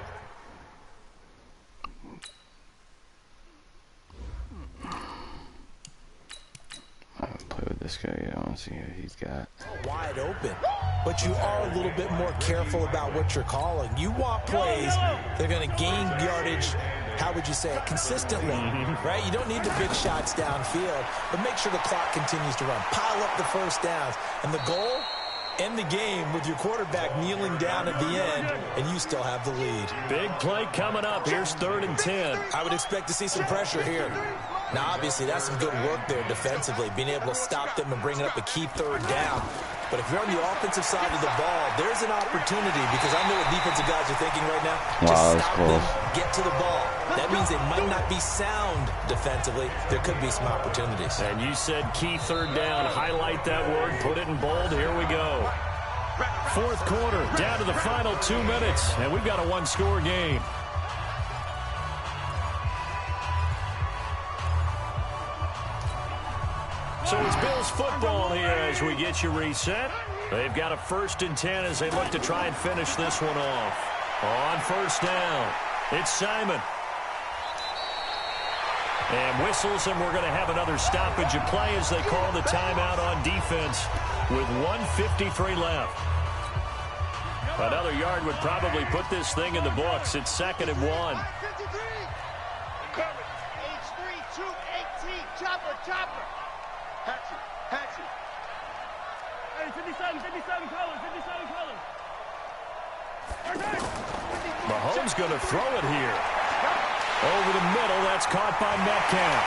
Play with this guy. I want to see what he's got. Wide open, but you are a little bit more careful about what you're calling. You want plays that are going to gain yardage, how would you say it, consistently, right? You don't need the big shots downfield, but make sure the clock continues to run. Pile up the first downs, and the goal, end the game with your quarterback kneeling down at the end, and you still have the lead. Big play coming up. Here's 3rd and 10. I would expect to see some pressure here. Now, obviously, that's some good work there defensively, being able to stop them and bringing up a key 3rd down. But if you're on the offensive side of the ball, there's an opportunity, because I know what defensive guys are thinking right now. Just stop them, get to the ball. That means they might not be sound defensively. There could be some opportunities. And you said key 3rd down. Highlight that word. Put it in bold. Here we go. 4th quarter, down to the final 2 minutes, and we've got a one-score game. So it's Bills football here as we get you reset. They've got a 1st and 10 as they look to try and finish this one off. On 1st down, it's Simon. And whistles, and we're going to have another stoppage of play as they call the timeout on defense with 1:53 left. Another yard would probably put this thing in the books. It's 2nd and 1. Chopper. Hatchet. Hey, 57 colors. Mahomes going to throw it here. Over the middle, that's caught by Metcalf.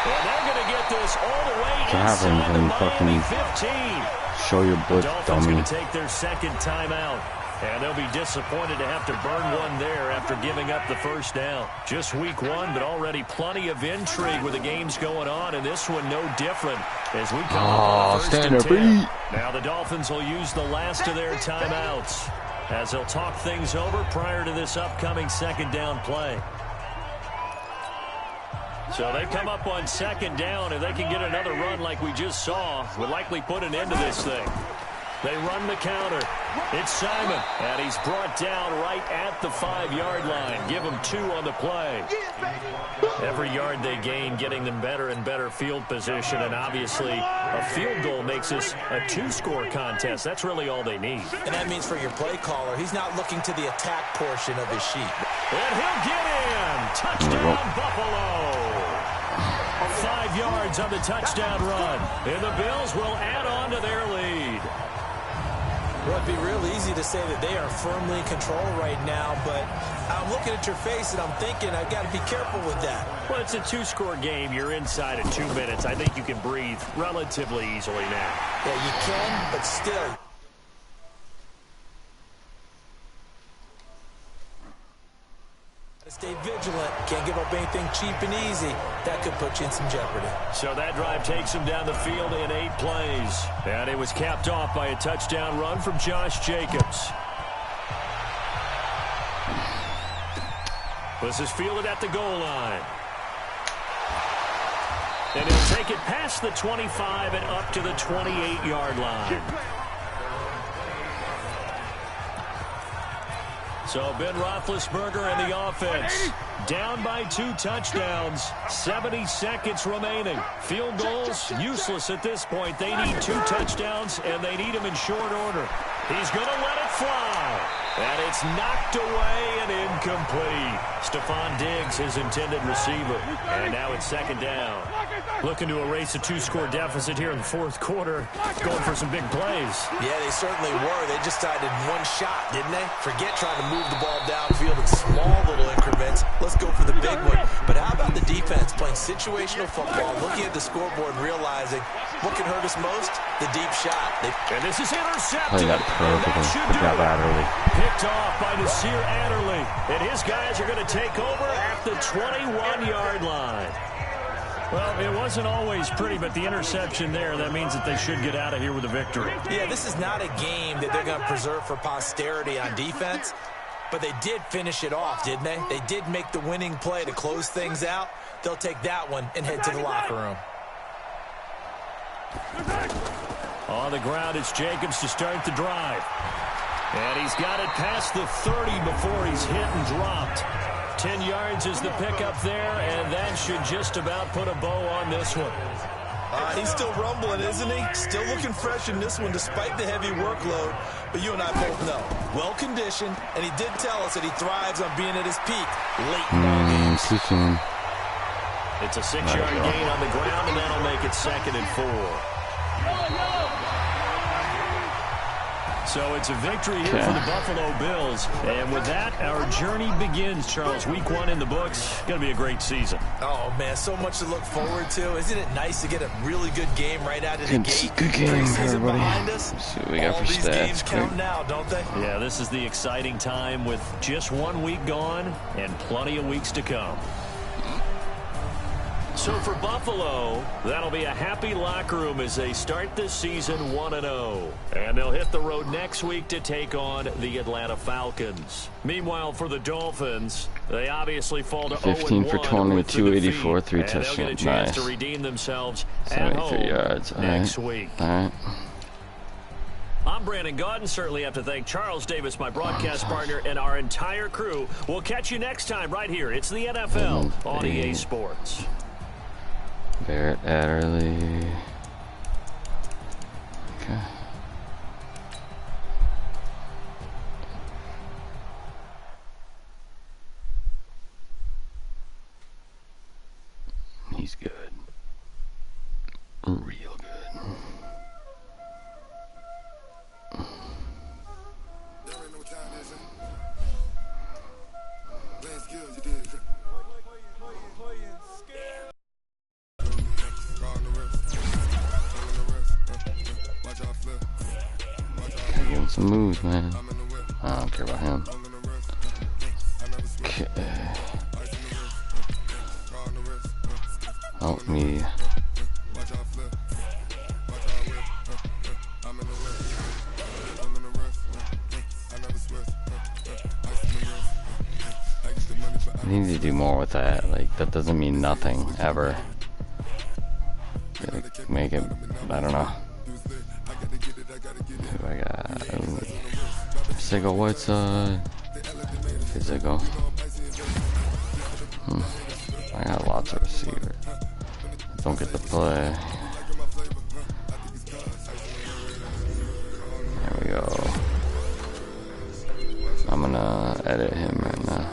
And they're going to get this all the way inside the Miami 15. Show your blitz, Dolphins dummy. going to take their 2nd timeout. And they'll be disappointed to have to burn one there after giving up the 1st down. Just week 1, but already plenty of intrigue with the games going on, and this one no different as we come up on 1st and 10. Now the Dolphins will use the last of their timeouts as they'll talk things over prior to this upcoming 2nd down play. So they come up on 2nd down, and they can get another run like we just saw. Would likely put an end to this thing. They run the counter. It's Simon, and he's brought down right at the 5-yard line. Give him 2 on the play. Every yard they gain, getting them better and better field position, and obviously a field goal makes this a 2-score contest. That's really all they need. And that means for your play caller, he's not looking to the attack portion of his sheet. And he'll get in. Touchdown, Buffalo. 5 yards on the touchdown run. And the Bills will add on to their lead. Well, it'd be real easy to say that they are firmly in control right now, but I'm looking at your face and I'm thinking I've got to be careful with that. Well, it's a 2-score game. You're inside of 2 minutes. I think you can breathe relatively easily now. Yeah, you can, but still. Stay vigilant. Can't give up anything cheap and easy. That could put you in some jeopardy. So that drive takes him down the field in 8 plays. And it was capped off by a touchdown run from Josh Jacobs. This is fielded at the goal line. And he'll take it past the 25 and up to the 28-yard line. So Ben Roethlisberger and the offense down by 2 touchdowns. 70 seconds remaining. Field goals useless at this point. They need 2 touchdowns, and they need them in short order. He's going to let it fly. And it's knocked away and incomplete. Stephon Diggs, his intended receiver. And now it's 2nd down. Looking to erase a 2-score deficit here in the 4th quarter. Going for some big plays. Yeah, they certainly were. They just decided one shot, didn't they? Forget trying to move the ball downfield in small little increments. Let's go for the big one. But how about the defense playing situational football, looking at the scoreboard and realizing what can hurt us most? The deep shot. And this is intercepted. Play that perfectly. Good job, Adderley. Picked off by Nasir Adderley. And his guys are going to take over at the 21-yard line. Well, it wasn't always pretty, but the interception there, that means that they should get out of here with a victory. Yeah, this is not a game that they're going to preserve for posterity on defense, but they did finish it off, didn't they? They did make the winning play to close things out. They'll take that one and head to the locker room. On the ground, it's Jacobs to start the drive. And he's got it past the 30 before he's hit and dropped. 10 yards is the pickup there, and that should just about put a bow on this one. He's still rumbling, isn't he? Still looking fresh in this one despite the heavy workload. But you and I both know, well-conditioned, and he did tell us that he thrives on being at his peak late in ball games. Too soon. It's a 6-yard gain on the ground, and that'll make it 2nd and 4. So it's a victory here for the Buffalo Bills. And with that, our journey begins, Charles. Week 1 in the books. Going to be a great season. Oh, man, so much to look forward to. Isn't it nice to get a really good game right out of the gate? Good game, everybody. Let's see what we got for these stats. Games count now, don't they? Yeah, this is the exciting time with just 1 week gone and plenty of weeks to come. So for Buffalo, that'll be a happy locker room as they start this season 1-0. And they'll hit the road next week to take on the Atlanta Falcons. Meanwhile, for the Dolphins, they obviously fall to 15 for 20, 284, 3 touchdowns. They'll get a chance to redeem themselves at home yards. next week. All right. I'm Brandon Gaudin. Certainly have to thank Charles Davis, my broadcast partner, and our entire crew. We'll catch you next time right here. It's the NFL on EA Sports. Barrett Adderley. Okay. He's good. Real good. Give him some moves, man. I don't care about him. Okay. Help me. I need to do more with that. Like, that doesn't mean nothing, ever. Like, make it, I don't know. Who I got? Sigel Whiteside. Physical. I got lots of receivers. Don't get the play. There we go. I'm gonna edit him right now.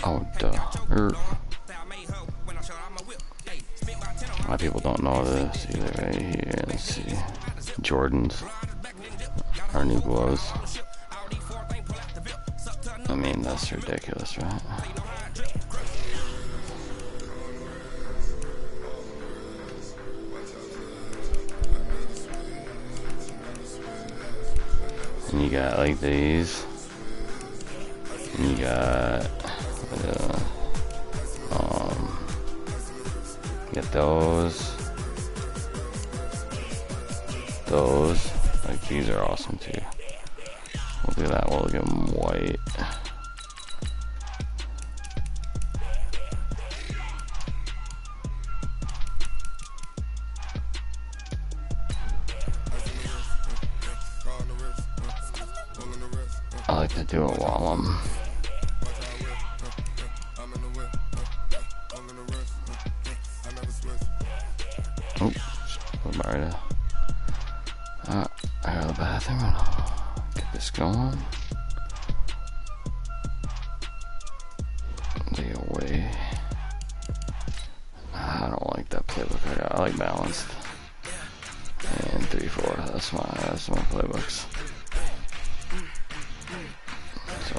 Oh, duh. A lot of people don't know this either right here. Let's see. Jordans. Our new gloves. That's ridiculous, right? And you got like these. And you got get those. Like these are awesome too. We'll do that. We'll give them white. I like to do it while I'm I go to the bathroom and I'll get this going. The away. I don't like that playbook I got. I like balanced. And 3-4. That's my playbooks. So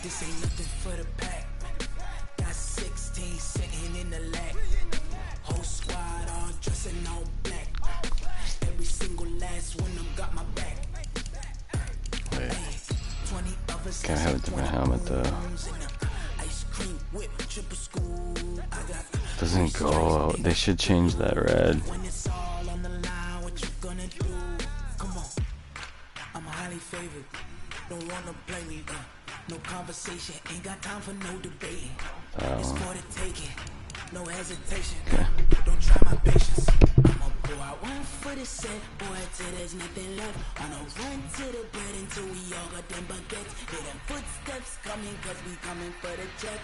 this ain't nothing for the pack. Got 16 sitting in the lag. Whole squad all dressing all black. Every single last one of them got my back. wait. 20 of us Can't have a different helmet though. ice cream whip, triple scoop. Doesn't go. They should change that red. When it's all on the line, what you gonna do? Come on, I'm highly favored. Don't wanna play me, no conversation. Ain't got time for no debating. It's for the taking, no hesitation. Don't try my patience. I'ma pour out one for the set, boy, till there's nothing left. On a run to the bread until we all got them baguettes. Hear them footsteps coming, cause we coming for the check.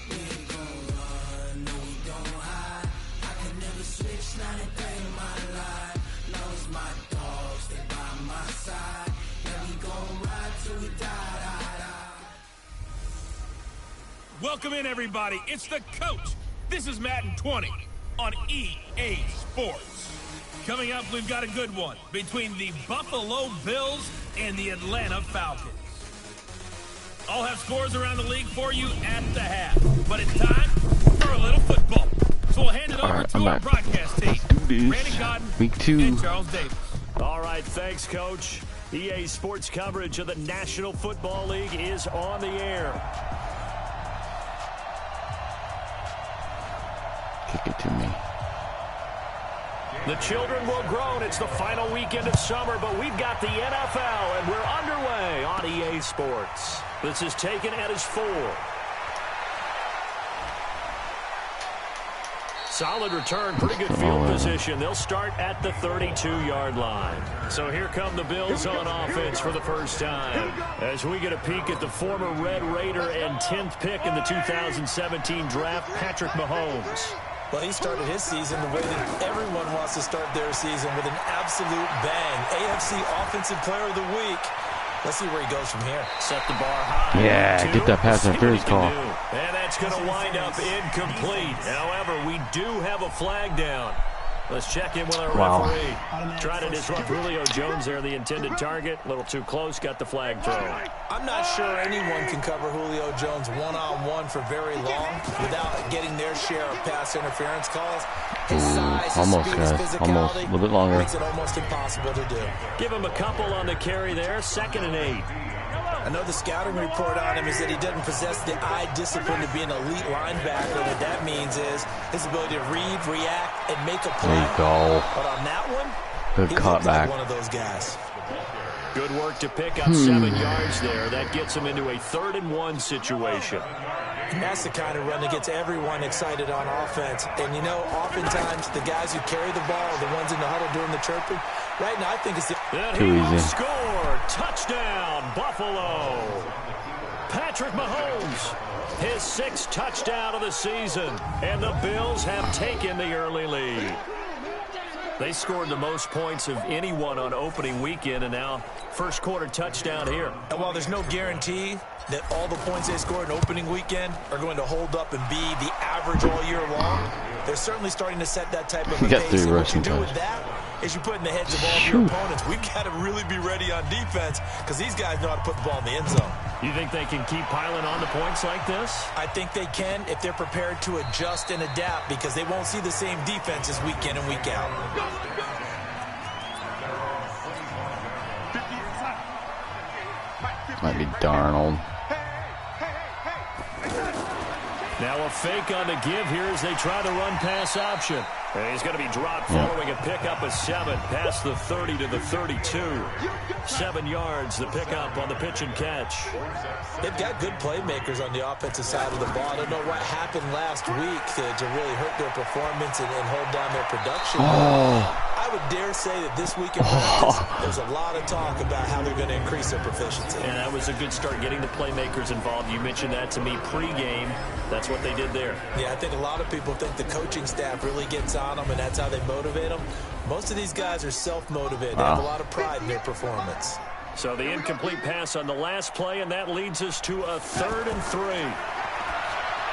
We ain't gon' run, no we don't hide. I can never switch, not a day in my life. Long as my dogs stay by my side. Yeah, we gon' ride till we die. Welcome in, everybody. It's the coach. This is Madden 20 on EA Sports. Coming up, we've got a good one between the Buffalo Bills and the Atlanta Falcons. I'll have scores around the league for you at the half. But it's time for a little football. So we'll hand it over to our broadcast team. Randy Cotton Week 2. and Charles Davis. All right, thanks, Coach. EA Sports coverage of the National Football League is on the air. Kick it to me. The children will groan. It's the final weekend of summer, but we've got the NFL, and we're underway on EA Sports. This is taken at his 4. Solid return, pretty good field position. They'll start at the 32-yard line. So here come the Bills on offense for the first time. As we get a peek at the former Red Raider and 10th pick in the 2017 draft, Patrick Mahomes. Well, he started his season the way that everyone wants to start their season, with an absolute bang. AFC Offensive Player of the Week. Let's see where he goes from here. Set the bar high. Yeah, get that pass interference call. And that's going to wind up incomplete. However, we do have a flag down. Let's check in with our referee. Trying to disrupt Julio Jones there, the intended target. A little too close, got the flag thrown. I'm not sure anyone can cover Julio Jones one-on-one for very long without getting their share of pass interference calls. His size, his almost, speed, guys. his physicality Almost. A little bit longer. makes it almost impossible to do. Give him a couple on the carry there. 2nd and 8. I know the scouting report on him is that he doesn't possess the eye discipline to be an elite linebacker. What that means is his ability to read, react, and make a play. There you go. But on that one, Good he cut looked like back. one of those guys. Good work to pick up 7 yards there. That gets him into a 3rd and 1 situation. And that's the kind of run that gets everyone excited on offense. And, you know, oftentimes the guys who carry the ball are the ones in the huddle doing the chirping. Right now, I think it's the... And Too he will easy. score. Touchdown, Buffalo. Patrick Mahomes. His 6th touchdown of the season. And the Bills have taken the early lead. They scored the most points of anyone on opening weekend, and now first quarter touchdown here. And while there's no guarantee that all the points they scored in opening weekend are going to hold up and be the average all year long, they're certainly starting to set that type of a pace. And what you do with that is you put in the heads of all your opponents, we've got to really be ready on defense because these guys know how to put the ball in the end zone. You think they can keep piling on the points like this? I think they can if they're prepared to adjust and adapt because they won't see the same defenses week in and week out. Might be Darnold. Now a fake on the give here as they try the run-pass option. And he's going to be dropped following a pickup of 7 past the 30 to the 32. 7 yards, the pickup on the pitch and catch. They've got good playmakers on the offensive side of the ball. I don't know what happened last week to really hurt their performance and hold down their production. I would dare say that this week in practice, there's a lot of talk about how they're going to increase their proficiency. And that was a good start, getting the playmakers involved. You mentioned that to me pregame. That's what they did there. Yeah, I think a lot of people think the coaching staff really gets on them, and that's how they motivate them. Most of these guys are self-motivated. They have a lot of pride in their performance. So the incomplete pass on the last play, and that leads us to a 3rd and 3.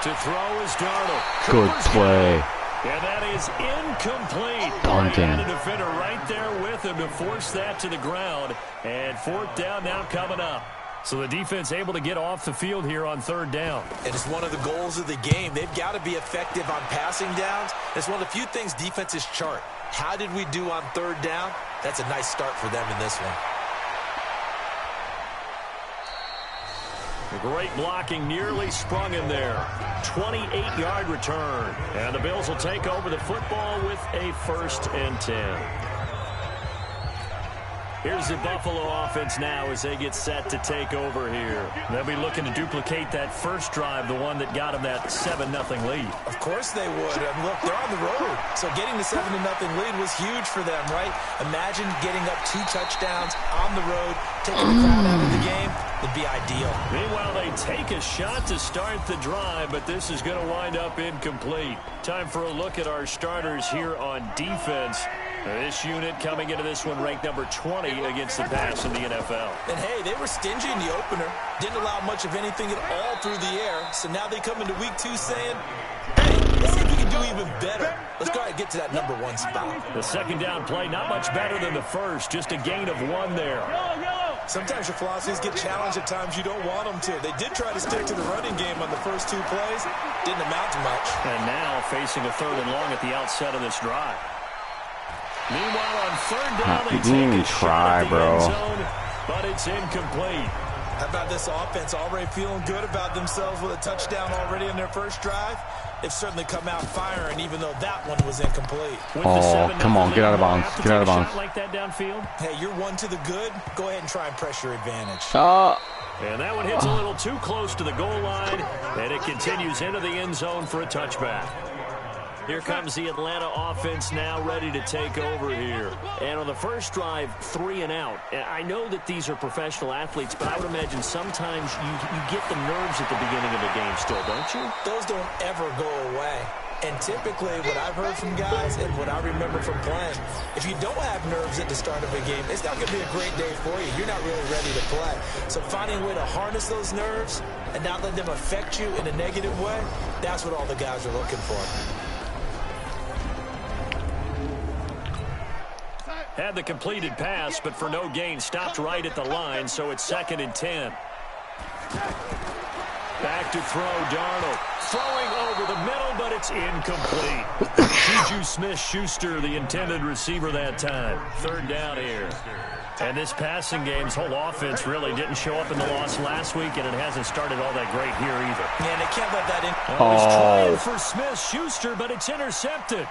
To throw is Darnold. Good play. And that is incomplete. Bunting. And a defender right there with him to force that to the ground. And 4th down now coming up. So the defense able to get off the field here on 3rd down. And it's one of the goals of the game. They've got to be effective on passing downs. It's one of the few things defenses chart. How did we do on 3rd down? That's a nice start for them in this one. Great blocking, nearly sprung in there. 28-yard return. And the Bills will take over the football with a 1st and 10. Here's the Buffalo offense now as they get set to take over here. They'll be looking to duplicate that first drive, the one that got them that 7-0 lead. Of course they would. And look, they're on the road. So getting the 7-0 lead was huge for them, right? Imagine getting up 2 touchdowns on the road, taking the crowd out of the game. Would be ideal. Meanwhile, they take a shot to start the drive, but this is going to wind up incomplete. Time for a look at our starters here on defense. This unit coming into this one ranked number 20 against the pass in the NFL. And hey, they were stingy in the opener. Didn't allow much of anything at all through the air. So now they come into week 2 saying, hey, let's see if we can do even better. Let's go ahead and get to that number 1 spot. The 2nd down play, not much better than the first. Just a gain of 1 there. Sometimes your philosophies get challenged at times you don't want them to. They did try to stick to the running game on the first 2 plays. Didn't amount to much. And now facing a 3rd and long at the outset of this drive. Meanwhile, on 3rd down, they take a shot at the end zone, but it's incomplete. How about this offense already feeling good about themselves with a touchdown already in their first drive? They've certainly come out firing, even though that one was incomplete. Oh, come on, get out of bounds. Get out of bounds. Like that downfield? Hey, you're 1 to the good. Go ahead and try and press your advantage. And that one hits a little too close to the goal line, and it continues into the end zone for a touchback. Here comes the Atlanta offense now ready to take over here. And on the first drive, 3 and out. I know that these are professional athletes, but I would imagine sometimes you get the nerves at the beginning of a game still, don't you? Those don't ever go away. And typically what I've heard from guys and what I remember from playing, if you don't have nerves at the start of a game, it's not going to be a great day for you. You're not really ready to play. So finding a way to harness those nerves and not let them affect you in a negative way, that's what all the guys are looking for. Had the completed pass, but for no gain, stopped right at the line, so it's 2nd and 10. Back to throw, Darnold. Throwing over the middle, but it's incomplete. Juju Smith-Schuster, the intended receiver that time. 3rd down here. And this passing game's whole offense really didn't show up in the loss last week, and it hasn't started all that great here either. Yeah, they can't let that in. He's trying for Smith-Schuster, but it's intercepted.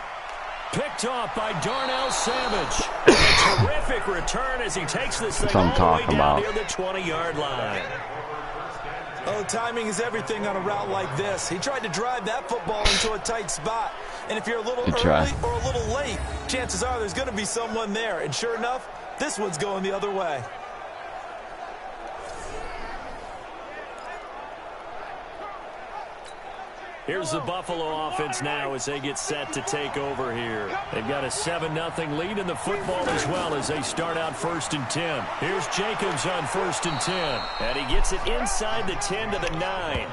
Picked off by Darnell Savage. A terrific return as he takes this thing all the way down near the 20-yard line. Oh, timing is everything on a route like this. He tried to drive that football into a tight spot. And if you're a little early or a little late, chances are there's going to be someone there. And sure enough, this one's going the other way. Here's the Buffalo offense now as they get set to take over here. They've got a 7-0 lead in the football as well as they start out 1st and 10. Here's Jacobs on 1st and 10. And he gets it inside the 10 to the 9.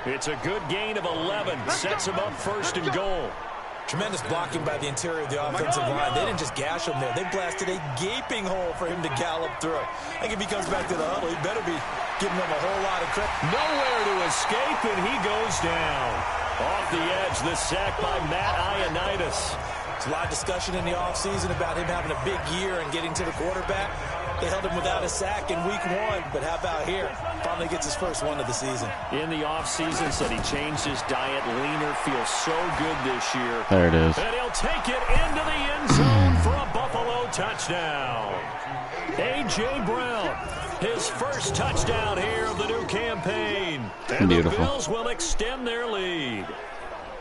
It's a good gain of 11. Sets him up 1st and goal. Tremendous blocking by the interior of the offensive line. They didn't just gash him there. They blasted a gaping hole for him to gallop through. I think if he comes back to the huddle, he better be giving them a whole lot of credit. Nowhere to escape, and he goes down. Off the edge, the sack by Matt Ioannidis. There's a lot of discussion in the offseason about him having a big year and getting to the quarterback. They held him without a sack in week 1, but how about here? Finally gets his first one of the season. In the offseason, said he changed his diet, leaner, feels so good this year. There it is. And he'll take it into the end zone for a Buffalo touchdown. A.J. Brown, his first touchdown here of the new campaign. And beautiful. The Bills will extend their lead.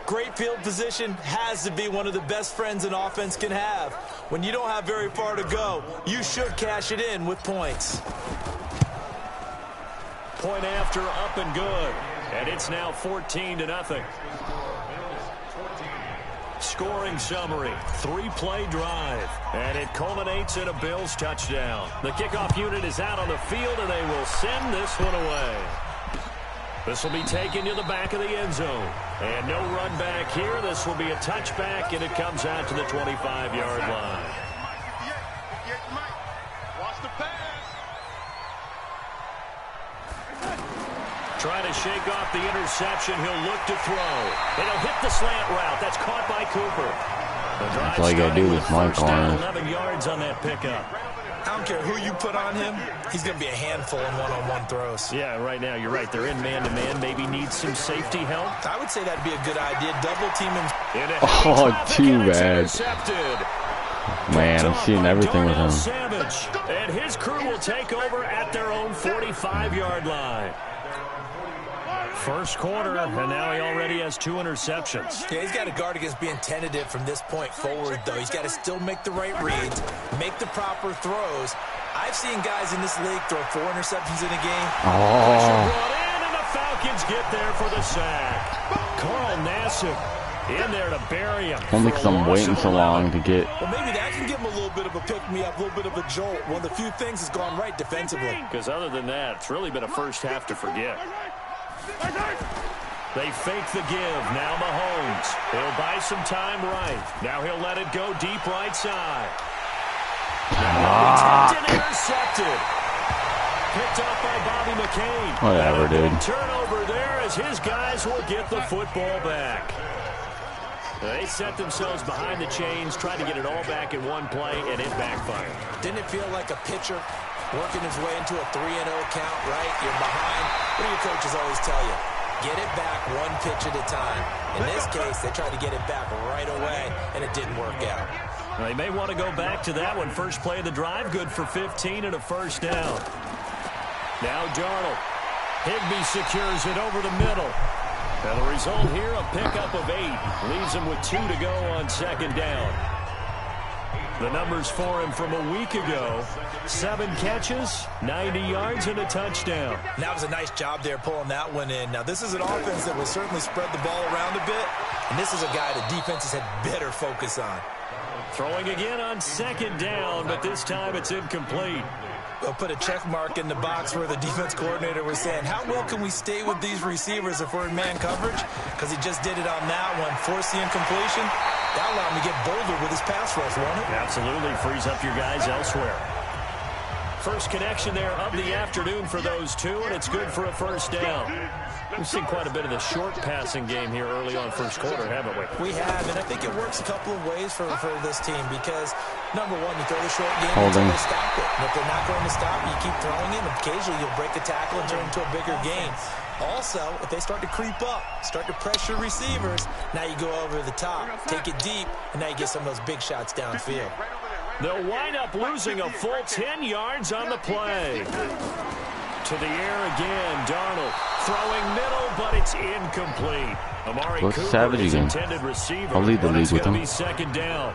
Great field position has to be one of the best friends an offense can have. When you don't have very far to go, you should cash it in with points. Point after, up and good. And it's now 14-0. Scoring summary, 3-play drive. And it culminates in a Bills touchdown. The kickoff unit is out on the field, and they will send this one away. This will be taken to the back of the end zone. And no run back here. This will be a touchback, and it comes out to the 25-yard line. Watch the pass. Trying to shake off the interception. He'll look to throw. And he'll hit the slant route. That's caught by Cooper. That's all you got to do with Mike on it. 11 yards on that pickup. I don't care who you put on him. He's going to be a handful in one-on-one throws. Yeah, right now, you're right. They're in man-to-man. Maybe need some safety help. I would say that'd be a good idea. Double team him. Oh, too bad. Man, I'm seeing everything with him. Savage. And his crew will take over at their own 45-yard line. First quarter, and now he already has 2 interceptions. Yeah, he's got to guard against being tentative from this point forward, though. He's got to still make the right reads, make the proper throws. I've seen guys in this league throw 4 interceptions in a game. Pressure brought in, and the Falcons get there for the sack. Carl Nassib in there to bury him. Only because I'm waiting so long to get. Well, maybe that can give him a little bit of a pick-me-up, a little bit of a jolt. One of the few things has gone right defensively. Because other than that, it's really been a first half to forget. They fake the give. Now Mahomes. He'll buy some time right. Now he'll let it go deep right side. And intercepted. Picked up by Bobby McCain. Whatever, dude. Turnover there as his guys will get the football back. They set themselves behind the chains, trying to get it all back in one play, and it backfired. Didn't it feel like a pitcher working his way into a 3-0 count, right? You're behind. What do your coaches always tell you? Get it back one pitch at a time. In this case, they tried to get it back right away, and it didn't work out. Well, they may want to go back to that one. First play of the drive, good for 15 and a first down. Now Darnold. Higbee secures it over the middle. And the result here, a pickup of 8. Leaves him with 2 to go on second down. The numbers for him from a week ago: 7 catches, 90 yards, and a touchdown. That was a nice job there pulling that one in. Now, this is an offense that will certainly spread the ball around a bit, and this is a guy the defenses had better focus on. Throwing again on second down, but this time it's incomplete. They'll put a check mark in the box where the defense coordinator was saying, how well can we stay with these receivers if we're in man coverage? Because he just did it on that one. Force the incompletion. That allowed him to get bolder with his pass rush, won't it? Absolutely. Frees up your guys elsewhere. First connection there of the afternoon for those two, and it's good for a first down. We've seen quite a bit of the short passing game here early on first quarter, haven't we? We have, and I think it works a couple of ways for this team because, number one, you throw the short game until they stop it. And if they're not going to stop, you keep throwing it, and occasionally you'll break a tackle and turn into a bigger gain. Also, if they start to creep up, start to pressure receivers, now you go over the top, take it deep, and now you get some of those big shots downfield. They'll wind up losing a full 10 yards on the play. To the air again, Darnold throwing middle, but it's incomplete. Amari Cooper, his intended receiver. I'll lead the league with him. Be second down.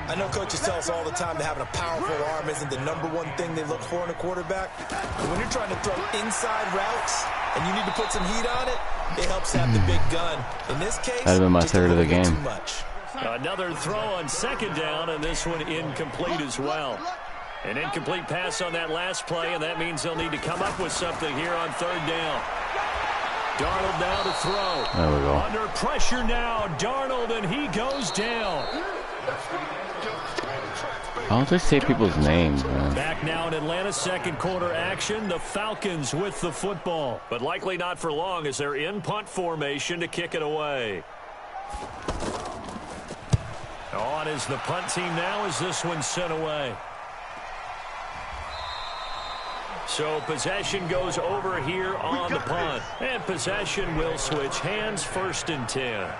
I know coaches tell us all the time that having a powerful arm isn't the number one thing they look for in a quarterback. But when you're trying to throw inside routes and you need to put some heat on it, It helps have the big gun. In this case, that'd have been my third of the game. Too much. Another throw on second down, and this one incomplete as well. An incomplete pass on that last play, and that means they'll need to come up with something here on third down. Darnold now to throw. There we go. Under pressure now, Darnold, and he goes down. I don't just say people's names, man. Back now in Atlanta's second quarter action. The Falcons with the football. But likely not for long as they're in punt formation to kick it away. On is the punt team now as this one's sent away. So possession goes over here on the punt. And possession will switch hands, 1st and 10.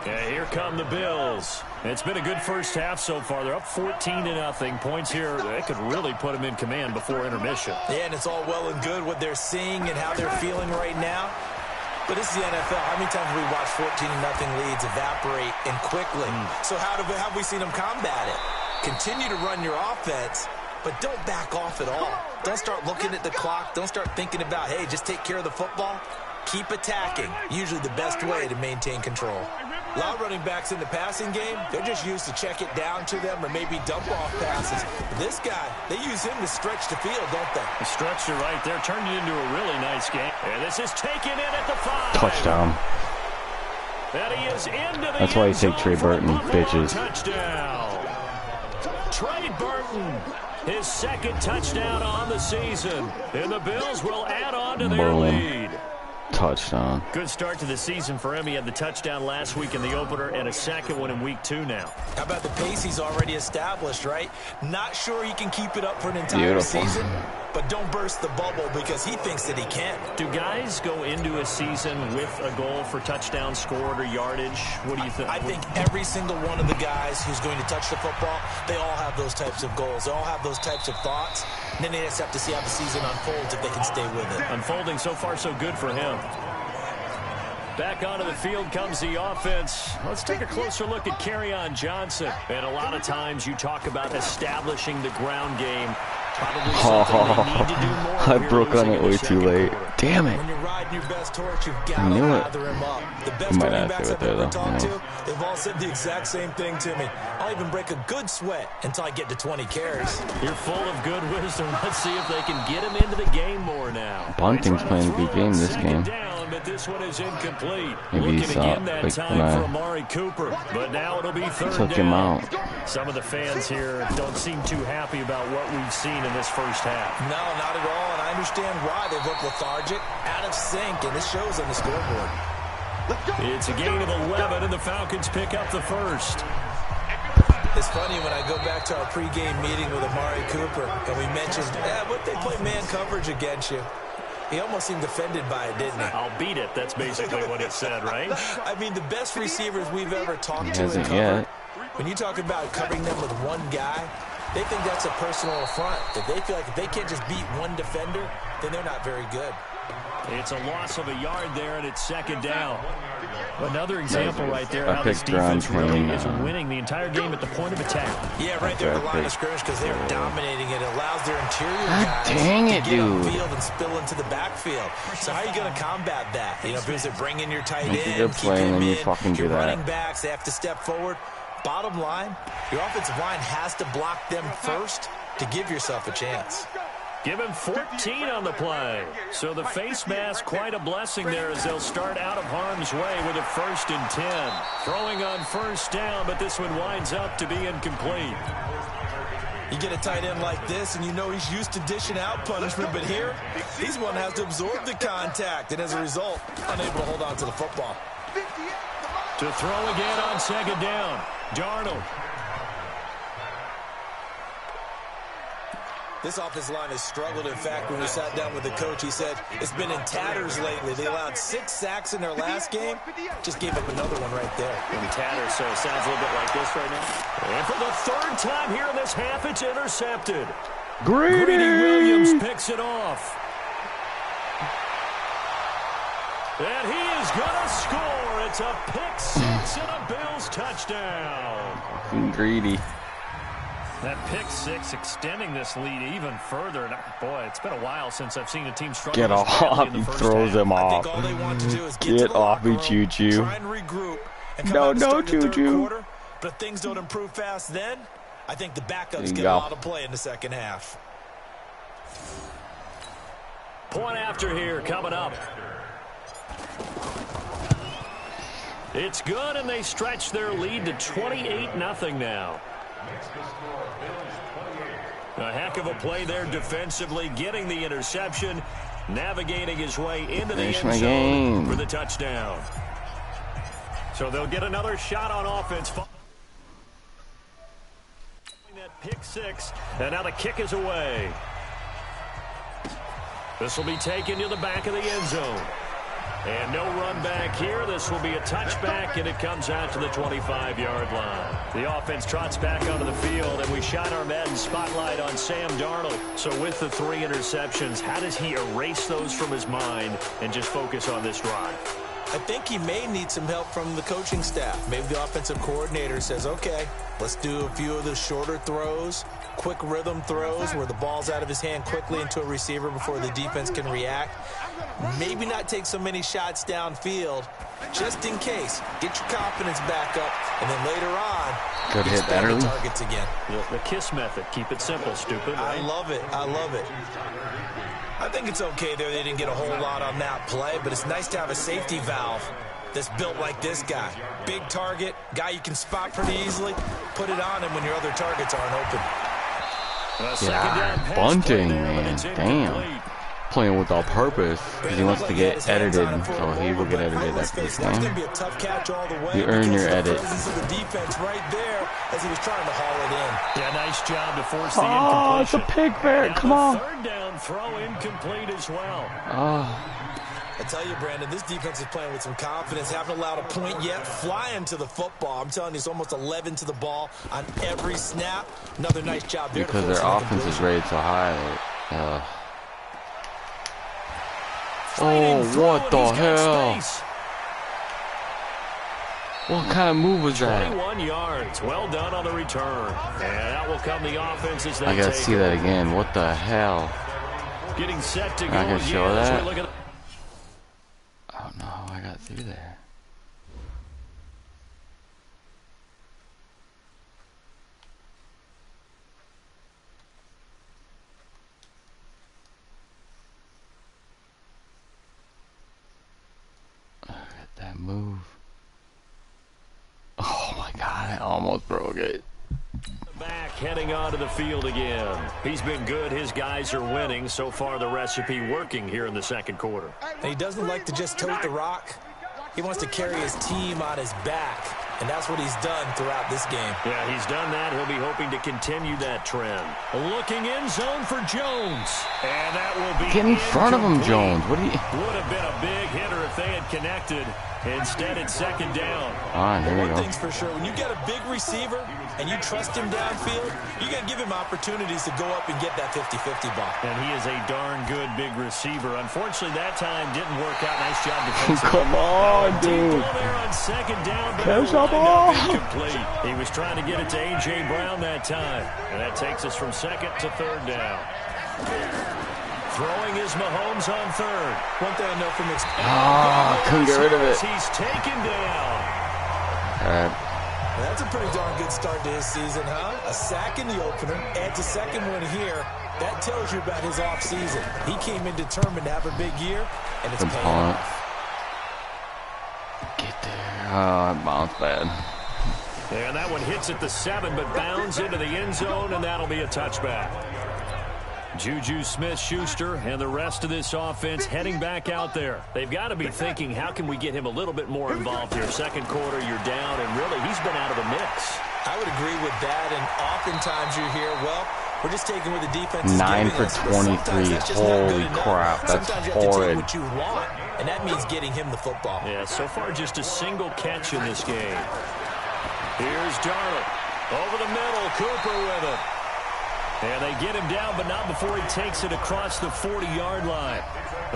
And here come the Bills. It's been a good first half so far. They're up 14-0. Points here, they could really put them in command before intermission. Yeah, and it's all well and good what they're seeing and how they're feeling right now. But this is the NFL. How many times have we watched 14-0 leads evaporate and quickly? So how have we seen them combat it? Continue to run your offense, but don't back off at all. Don't start looking at the clock. Don't start thinking about, hey, just take care of the football. Keep attacking. Usually the best way to maintain control. A lot of running backs in the passing game, they're just used to check it down to them or maybe dump off passes. But this guy, they use him to stretch the field, don't they? The stretcher right there turned it into a really nice game. And this is taken in at the 5. Touchdown. And he is into the That's why you take Trey Burton, bitches. Touchdown. Trey Burton, his 2nd touchdown on the season. And the Bills will add on to their lead. Touchdown. Good start to the season for him. He had the touchdown last week in the opener and a 2nd one in week 2 now. How about the pace he's already established, right? Not sure he can keep it up for an entire season, but don't burst the bubble because he thinks that he can. Do guys go into a season with a goal for touchdown scored or yardage? What do you think? I think every single one of the guys who's going to touch the football, they all have those types of goals. They all have those types of thoughts. And then they just have to see how the season unfolds if they can stay with it. Unfolding so far so good for him. Back onto the field comes the offense. Let's take a closer look at Kerryon Johnson. And a lot of times you talk about establishing the ground game. Probably something they need to do more. I broke on it way too late. Damn it. When you're riding your best torch, you've got to lather him up. The best running backs I've ever talked to, they've all said the exact same thing to me. I'll even break a good sweat until I get to 20 carries. You're full of good wisdom. Let's see if they can get him into the game more now. Bunting's playing a good game this game. But this one is incomplete. Maybe he saw again that time for Amari Cooper, but now it'll be 3rd took him out. Some of the fans here don't seem too happy about what we've seen in this first half. No, not at all, and I understand why. They look lethargic, out of sync, and this shows on the scoreboard. It's a gain of 11, and the Falcons pick up the 1st. It's funny when I go back to our pregame meeting with Amari Cooper, and we mentioned, what they play man coverage against you. He almost seemed offended by it, didn't he? I'll beat it. That's basically what he said, right? I mean, the best receivers we've ever talked to and covered, when you talk about covering them with one guy, they think that's a personal affront. If they feel like if they can't just beat one defender, then they're not very good. It's a loss of a yard there, and it's 2nd down. Another example right there how this defense defense really is winning the entire game at the point of attack. Yeah, right there at the line of scrimmage because they're dominating it. It allows their interior guys dang it, to get dude. upfield and spill into the backfield. So how are you going to combat that? You know, because they bring in your tight end, keep him in, your running backs, they have to step forward. Bottom line, your offensive line has to block them first to give yourself a chance. Give him 14 on the play. So the face mask, quite a blessing there as they'll start out of harm's way with a 1st and 10. Throwing on 1st down, but this one winds up to be incomplete. You get a tight end like this, and you know he's used to dishing out punishment, but here, he's one that has to absorb the contact, and as a result, unable to hold on to the football. To throw again on 2nd down, Darnold. This offensive line has struggled. In fact, when we sat down with the coach, he said it's been in tatters lately. They allowed 6 sacks in their last game. Just gave up another one right there. In tatters, so it sounds a little bit like this right now. And for the 3rd time here in this half, it's intercepted. Greedy Williams picks it off. And he is going to score. It's a pick 6 and a Bills touchdown. Greedy. That pick six extending this lead even further. And boy, it's been a while since I've seen a team struggle. Get off. He throws him off. Get off me, Juju. Try and regroup and No, Juju. But if things don't improve fast then, I think the backups get a lot of play in the second half. Point after here coming up. It's good, and they stretch their lead to 28-0 now. A heck of a play there defensively, getting the interception, navigating his way into the end zone for the touchdown. So they'll get another shot on offense. That pick six, and now the kick is away. This will be taken to the back of the end zone. And no run back here. This will be a touchback, and it comes out to the 25-yard line. The offense trots back onto the field, and we shine our Madden spotlight on Sam Darnold. So with the 3 interceptions, how does he erase those from his mind and just focus on this drive? I think he may need some help from the coaching staff. Maybe the offensive coordinator says, okay, let's do a few of the shorter throws, quick rhythm throws where the ball's out of his hand quickly into a receiver before the defense can react. Maybe not take so many shots downfield, just in case. Get your confidence back up, and then later on, good hit that early. Targets again. The KISS method. Keep it simple, stupid. Right? I love it. I love it. I think it's okay there. They didn't get a whole lot on that play, but it's nice to have a safety valve that's built like this guy. Big target, guy you can spot pretty easily. Put it on him when your other targets aren't open. Yeah, bunting, man. Damn. Playing with all purpose because he wants to get edited, so he will get edited after this game. You earn your edit. Yeah, nice job to force the incompletion. It's a pick there. Come on. Third down throw incomplete as well. I tell you, Brandon, this defense is playing with some confidence. Haven't allowed a point yet. Flying to the football. I'm telling you, it's almost 11 to the ball on every snap. Another nice job there. Because their offense is rated so high. Oh, what the hell? What kind of move was that? 21 yards. Well done on the return. And that will come the offense as they I gotta see that again. What the hell? Getting set to go. I can show that. Look at Oh no, I got through there. That move. Oh my god, I almost broke it. Back heading onto the field again. He's been good. His guys are winning. So far the recipe working here in the second quarter. And he doesn't like to just tote the rock. He wants to carry his team on his back. And that's what he's done throughout this game. Yeah, he's done that. He'll be hoping to continue that trend. Looking in zone for Jones. And that will be get in front of him, Jones. What do you... Would have been a big hitter if they had connected. Instead, it's second down. Ah, there we go. One thing's for sure. When you get a big receiver and you trust him downfield, you got to give him opportunities to go up and get that 50-50 ball. And he is a darn good big receiver. Unfortunately, that time didn't work out. Nice job defensively. Come on, dude. There on second down, catch the ball. He was trying to get it to A.J. Brown that time. And that takes us from second to third down. Throwing is Mahomes on third. One thing I know from experience. Couldn't get rid of it. He's taken down. That's a pretty darn good start to his season, huh? A sack in the opener, adds a second one here. That tells you about his offseason. He came in determined to have a big year, and it's paying off. Get there. Oh, that bounced bad. And that one hits at the 7, but bounds into the end zone, and that'll be a touchback. Juju Smith-Schuster and the rest of this offense heading back out there. They've got to be thinking, how can we get him a little bit more involved here? Second quarter, you're down, and really, he's been out of the mix. I would agree with that, and oftentimes you hear, well, we're just taking what the defense is 9 for 23. Holy crap, that's horrid. You have to take what you want, and that means getting him the football. Yeah, so far just a single catch in this game. Here's Darnold. Over the middle, Cooper with it. And they get him down, but not before he takes it across the 40-yard line.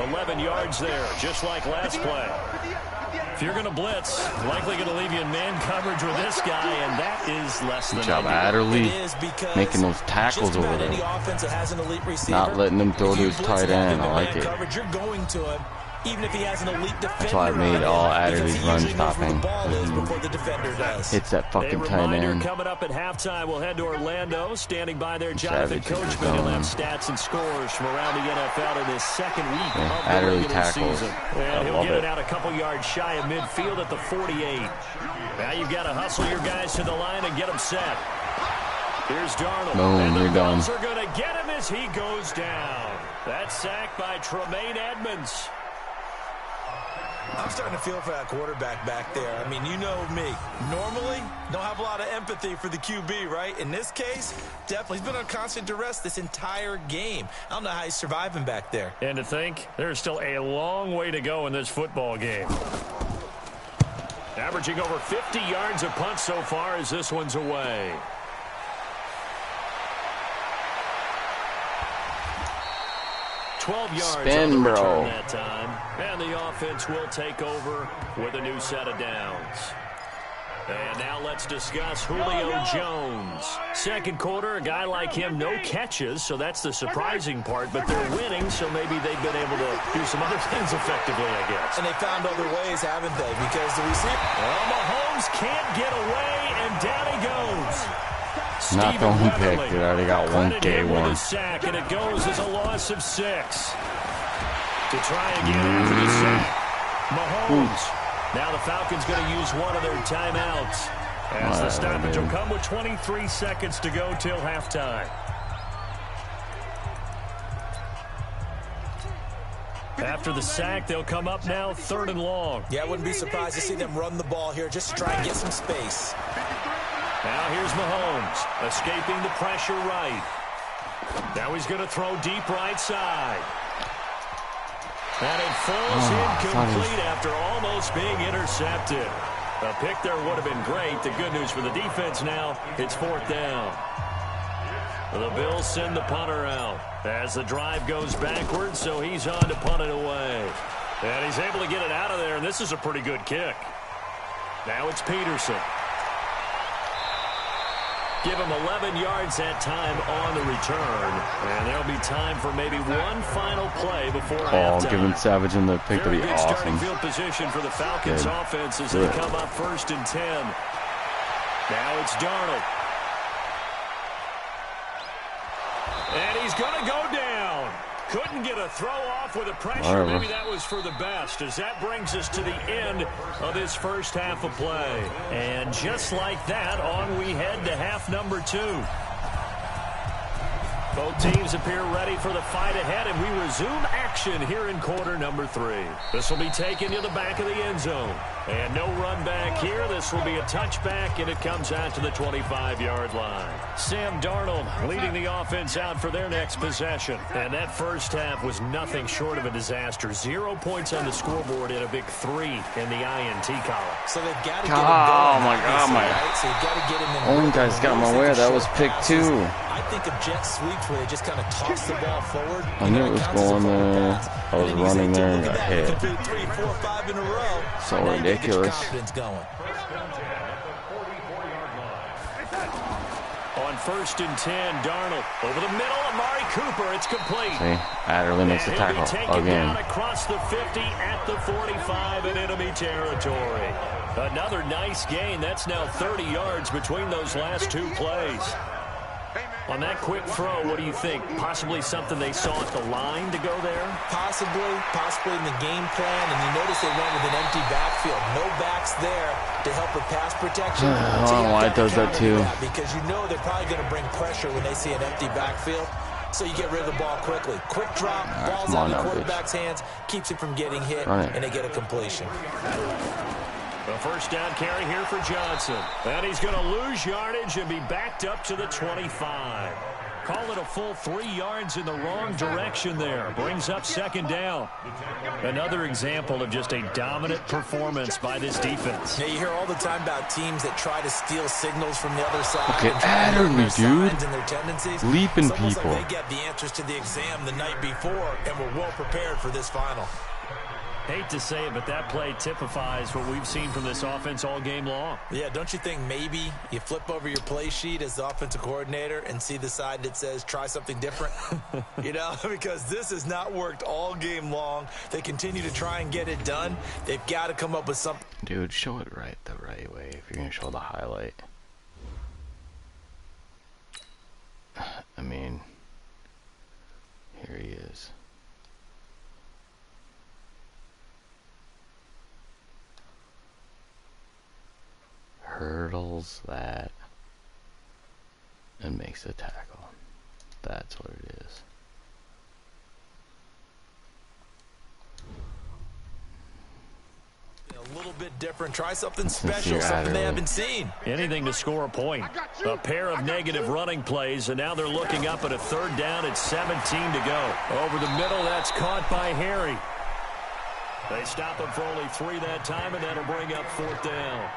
11 yards there, just like last play. If you're going to blitz, likely going to leave you in man coverage with this guy, and that is less than good job, Adderley, making those tackles over there. Not letting him throw to his tight end. I like it. You're going to him. Even if he has an elite defender, that's why I made all Adderley's run stopping. Hits that fucking tight end. Coming up at halftime, we'll head to Orlando. Standing by there, Jonathan Coachman. He'll have stats and scores from around the NFL in his second week of the regular season. And he'll get it out a couple yards shy of midfield at the 48. Now you've got to hustle your guys to the line and get them set. Here's Darnold. Boom, you're done. Are going to get him as he goes down. That's sacked by Tremaine Edmonds. I'm starting to feel for that quarterback back there. I mean, you know me. Normally, don't have a lot of empathy for the QB, right? In this case, definitely. He's been on constant duress this entire game. I don't know how he's surviving back there. And to think, there's still a long way to go in this football game. Averaging over 50 yards a punt so far as this one's away. Spin, bro. That time. And the offense will take over with a new set of downs. And now let's discuss Julio Jones. Second quarter, a guy like him, no catches, so that's the surprising part. But they're winning, so maybe they've been able to do some other things effectively, I guess. And they found other ways, haven't they? Because the receiver... Well, Mahomes can't get away, and down he goes. Not the one pick. It already got one K1. Sack, and it goes as a loss of 6. To try again after the sack. Mahomes. Now the Falcons going to use one of their timeouts. As the stoppage will come with 23 seconds to go till halftime. After the sack, they'll come up now 3rd and long. Yeah, I wouldn't be surprised to see them run the ball here just to try and get some space. Now here's Mahomes, escaping the pressure right. Now he's going to throw deep right side. And it falls incomplete after almost being intercepted. A pick there would have been great. The good news for the defense now, it's 4th down. The Bills send the punter out as the drive goes backwards, so he's on to punt it away. And he's able to get it out of there, and this is a pretty good kick. Now it's Peterson. Give him 11 yards that time on the return. And there'll be time for maybe one final play before halftime. Giving Savage in the pick to be awesome. Starting field position for the Falcons offense as they come up 1st and 10. Now it's Darnold. And he's going to go down. Couldn't get a throw off with the pressure. Maybe that was for the best, as that brings us to the end of this first half of play. And just like that, on we head to half number 2. Both teams appear ready for the fight ahead, and we resume action here in quarter number 3. This will be taken to the back of the end zone. And no run back here. This will be a touchback, and it comes out to the 25-yard line. Sam Darnold leading the offense out for their next possession. And that first half was nothing short of a disaster. 0 points on the scoreboard and a big 3 in the INT column. So they've got to get him going. Oh, my God. Right? So you've got to get him in. One guy's got my way. That was pick 2. I think of jet sweeps where they just kind of toss the ball forward. I knew it was going there. I was running there and got hit. 3, 4, 5 in a row. So ridiculous. On 1st and 10, Darnold over the middle. Amari Cooper, it's complete. See, Adderley makes the tackle again. Down across the 50 at the 45 in enemy territory. Another nice gain. That's now 30 yards between those last 2 plays. On that quick throw, what do you think? Possibly something they saw at the line to go there? Possibly in the game plan. And you notice they went with an empty backfield. No backs there to help with pass protection. I don't know why it does that too. Because you know they're probably going to bring pressure when they see an empty backfield. So you get rid of the ball quickly. Quick drop, ball's out of the quarterback's hands, keeps it from getting hit, and they get a completion. A first down carry here for Johnson. And he's going to lose yardage and be backed up to the 25. Call it a full 3 yards in the wrong direction there. Brings up 2nd down. Another example of just a dominant performance by this defense. Yeah, you hear all the time about teams that try to steal signals from the other side. Look at Adderley, dude. Leaping people. They get the answers to the exam the night before, and we're well prepared for this final. Hate to say it, but that play typifies what we've seen from this offense all game long. Yeah, don't you think maybe you flip over your play sheet as the offensive coordinator and see the side that says try something different? You know, because this has not worked all game long. They continue to try and get it done. They've got to come up with something. Dude, show it the right way if you're going to show the highlight. I mean, here he is. Hurdles that and makes a tackle. That's what it is. A little bit different. Try something special, something they haven't seen. Anything to score a point. A pair of negative running plays, and now they're looking up at a third down at 17 to go. Over the middle, that's caught by Harry. They stop him for only 3 that time, and that'll bring up 4th down.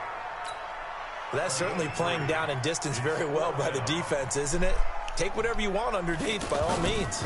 That's certainly playing down in distance very well by the defense, isn't it? Take whatever you want underneath, by all means.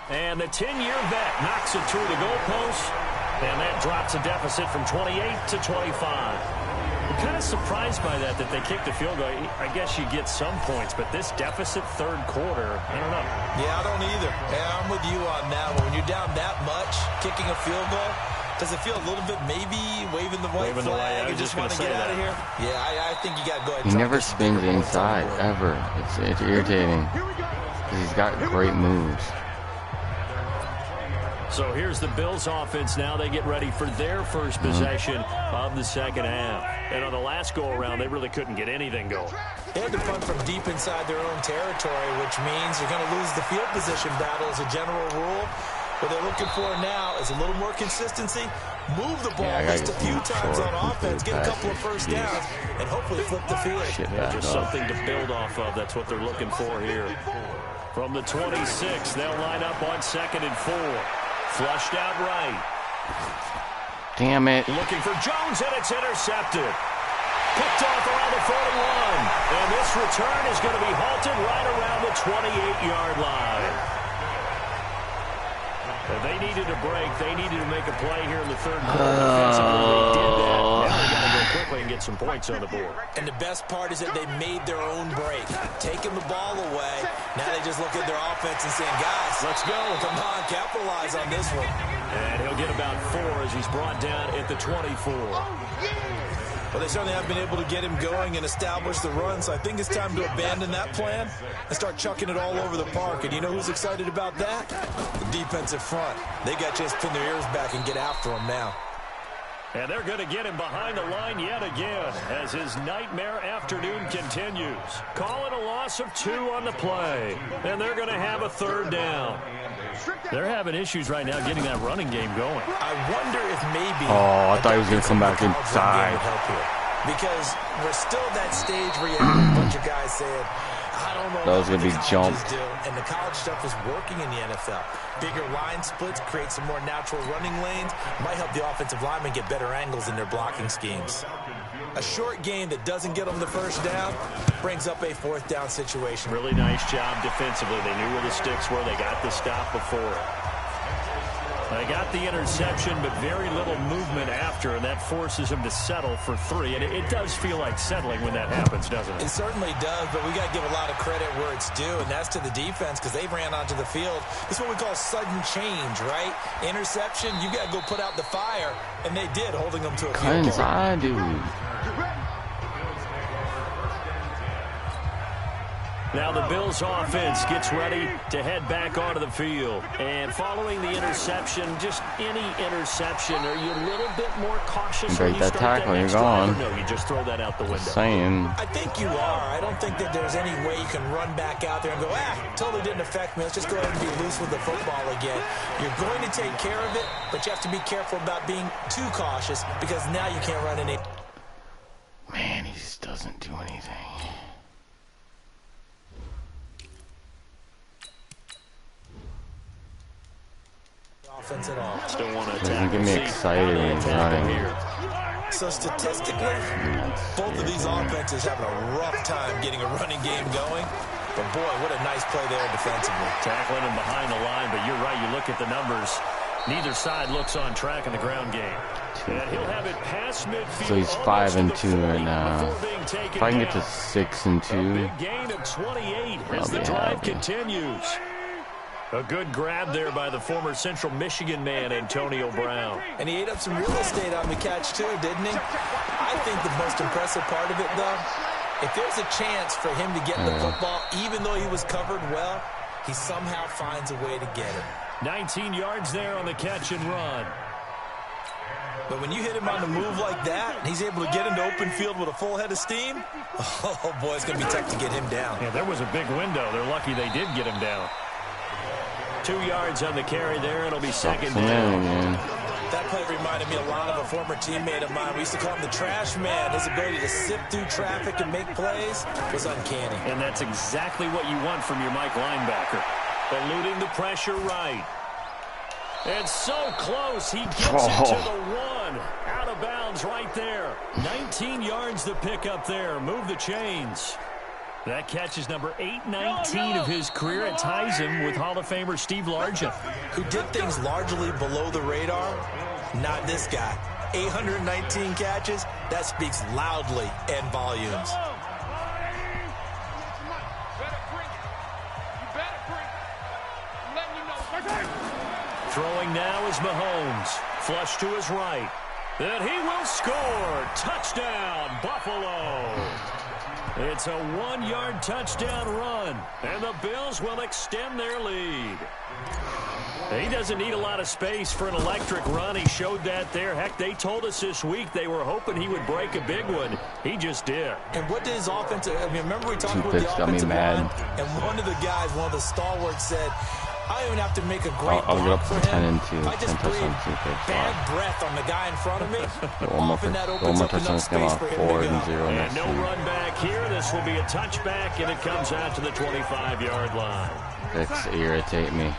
And the 10-year vet knocks it through the goalpost, and that drops a deficit from 28 to 25. I'm kind of surprised by that they kicked the field goal. I guess you get some points, but this deficit third quarter, I don't know. Yeah, I don't either. Yeah, I'm with you on that one. When you're down that much, kicking a field goal, does it feel a little bit maybe waving the white flag and just want to get out of here? Yeah, I think you got to go ahead and he never spins inside, ever. It's irritating. Because he's got great moves. So here's the Bills offense now. They get ready for their first possession of the second half. And on the last go-around, they really couldn't get anything going. They had to punt from deep inside their own territory, which means you're going to lose the field position battle as a general rule. What they're looking for now is a little more consistency, move the ball just a few times on offense, get a couple of first downs, and hopefully flip the field. Just something to build off of. That's what they're looking for here. From the 26, they'll line up on 2nd and 4. Flushed out right. Damn it. Looking for Jones, and it's intercepted. Picked off around the 41. And this return is going to be halted right around the 28-yard line. They needed a break. They needed to make a play here in the third quarter. Defensively, they did that. Now they got to go quickly and get some points on the board. And the best part is that they made their own break. Taking the ball away. Now they just look at their offense and saying, guys, let's go. Come on, capitalize on this one. And he'll get about 4 as he's brought down at the 24. Well, they certainly have been able to get him going and establish the run, so I think it's time to abandon that plan and start chucking it all over the park. And you know who's excited about that? The defensive front. They got to just pin their ears back and get after him now. And they're going to get him behind the line yet again as his nightmare afternoon continues. Calling a loss of 2 on the play, and they're going to have a third down. They're having issues right now getting that running game going. I wonder if maybe... Oh, I thought he was going to come back inside. Because we're still at that stage where you have a bunch of guys saying, I don't know. That was going to be jumped. And the college stuff is working in the NFL. Bigger line splits, create some more natural running lanes, might help the offensive linemen get better angles in their blocking schemes. A short game that doesn't get them the first down brings up a 4th down situation. Really nice job defensively. They knew where the sticks were. They got the stop before. They got the interception, but very little movement after, and that forces him to settle for 3. And it does feel like settling when that happens, doesn't it? It certainly does, but we got to give a lot of credit where it's due, and that's to the defense because they ran onto the field. This is what we call sudden change, right? Interception, you got to go put out the fire, and they did, holding them to a field goal. Inside, dude. Now the Bills offense gets ready to head back onto the field. And following the interception, just any interception, are you a little bit more cautious? Break that tackle, you're gone. No, you just throw that out the window. Saying. I think you are. I don't think that there's any way you can run back out there and go, totally didn't affect me. Let's just go ahead and be loose with the football again. You're going to take care of it, but you have to be careful about being too cautious because now you can't run any. Man, he just doesn't do anything. Offense at all. Still want to attack. Doesn't get me excited when he's running. So statistically, both of these offenses having a rough time getting a running game going. But boy, what a nice play there defensively. Tackling him behind the line, but you're right. You look at the numbers. Neither side looks on track in the ground game. And he'll have it past midfield. So he's 5-2 right now. If I can get to 6-2, Gain of 28 as the drive continues. A good grab there by the former Central Michigan man, Antonio Brown. And he ate up some real estate on the catch, too, didn't he? I think the most impressive part of it, though, if there's a chance for him to get the football, even though he was covered well, he somehow finds a way to get it. 19 yards there on the catch and run. But when you hit him on the move like that, and he's able to get into open field with a full head of steam, oh, boy, it's going to be tough to get him down. Yeah, there was a big window. They're lucky they did get him down. 2 yards on the carry there. It'll be second down. That play reminded me a lot of a former teammate of mine. We used to call him the trash man. His ability to sift through traffic and make plays was uncanny. And that's exactly what you want from your Mike linebacker. Eluding the pressure right. And so close, he gets it to the 1. Out of bounds right there. 19 yards to pick up there. Move the chains. That catch is number 819 of his career. It ties him with Hall of Famer Steve Largent, who did things largely below the radar. Not this guy. 819 catches. That speaks loudly in volumes. Throwing now is Mahomes. Flush to his right. And he will score. Touchdown, Buffalo. It's a 1-yard touchdown run, and the Bills will extend their lead. He doesn't need a lot of space for an electric run. He showed that there. Heck, they told us this week they were hoping he would break a big one. He just did. And what did his offensive, I mean, remember we talked about the offensive line, and one of the guys, one of the stalwarts said, I don't even have to make a great block for him. I just breathe bad breath on the guy in front of me. Often that opens up enough space for him to go. And no run back here. This will be a touchback, and it comes out to the 25-yard line. Picks irritate me.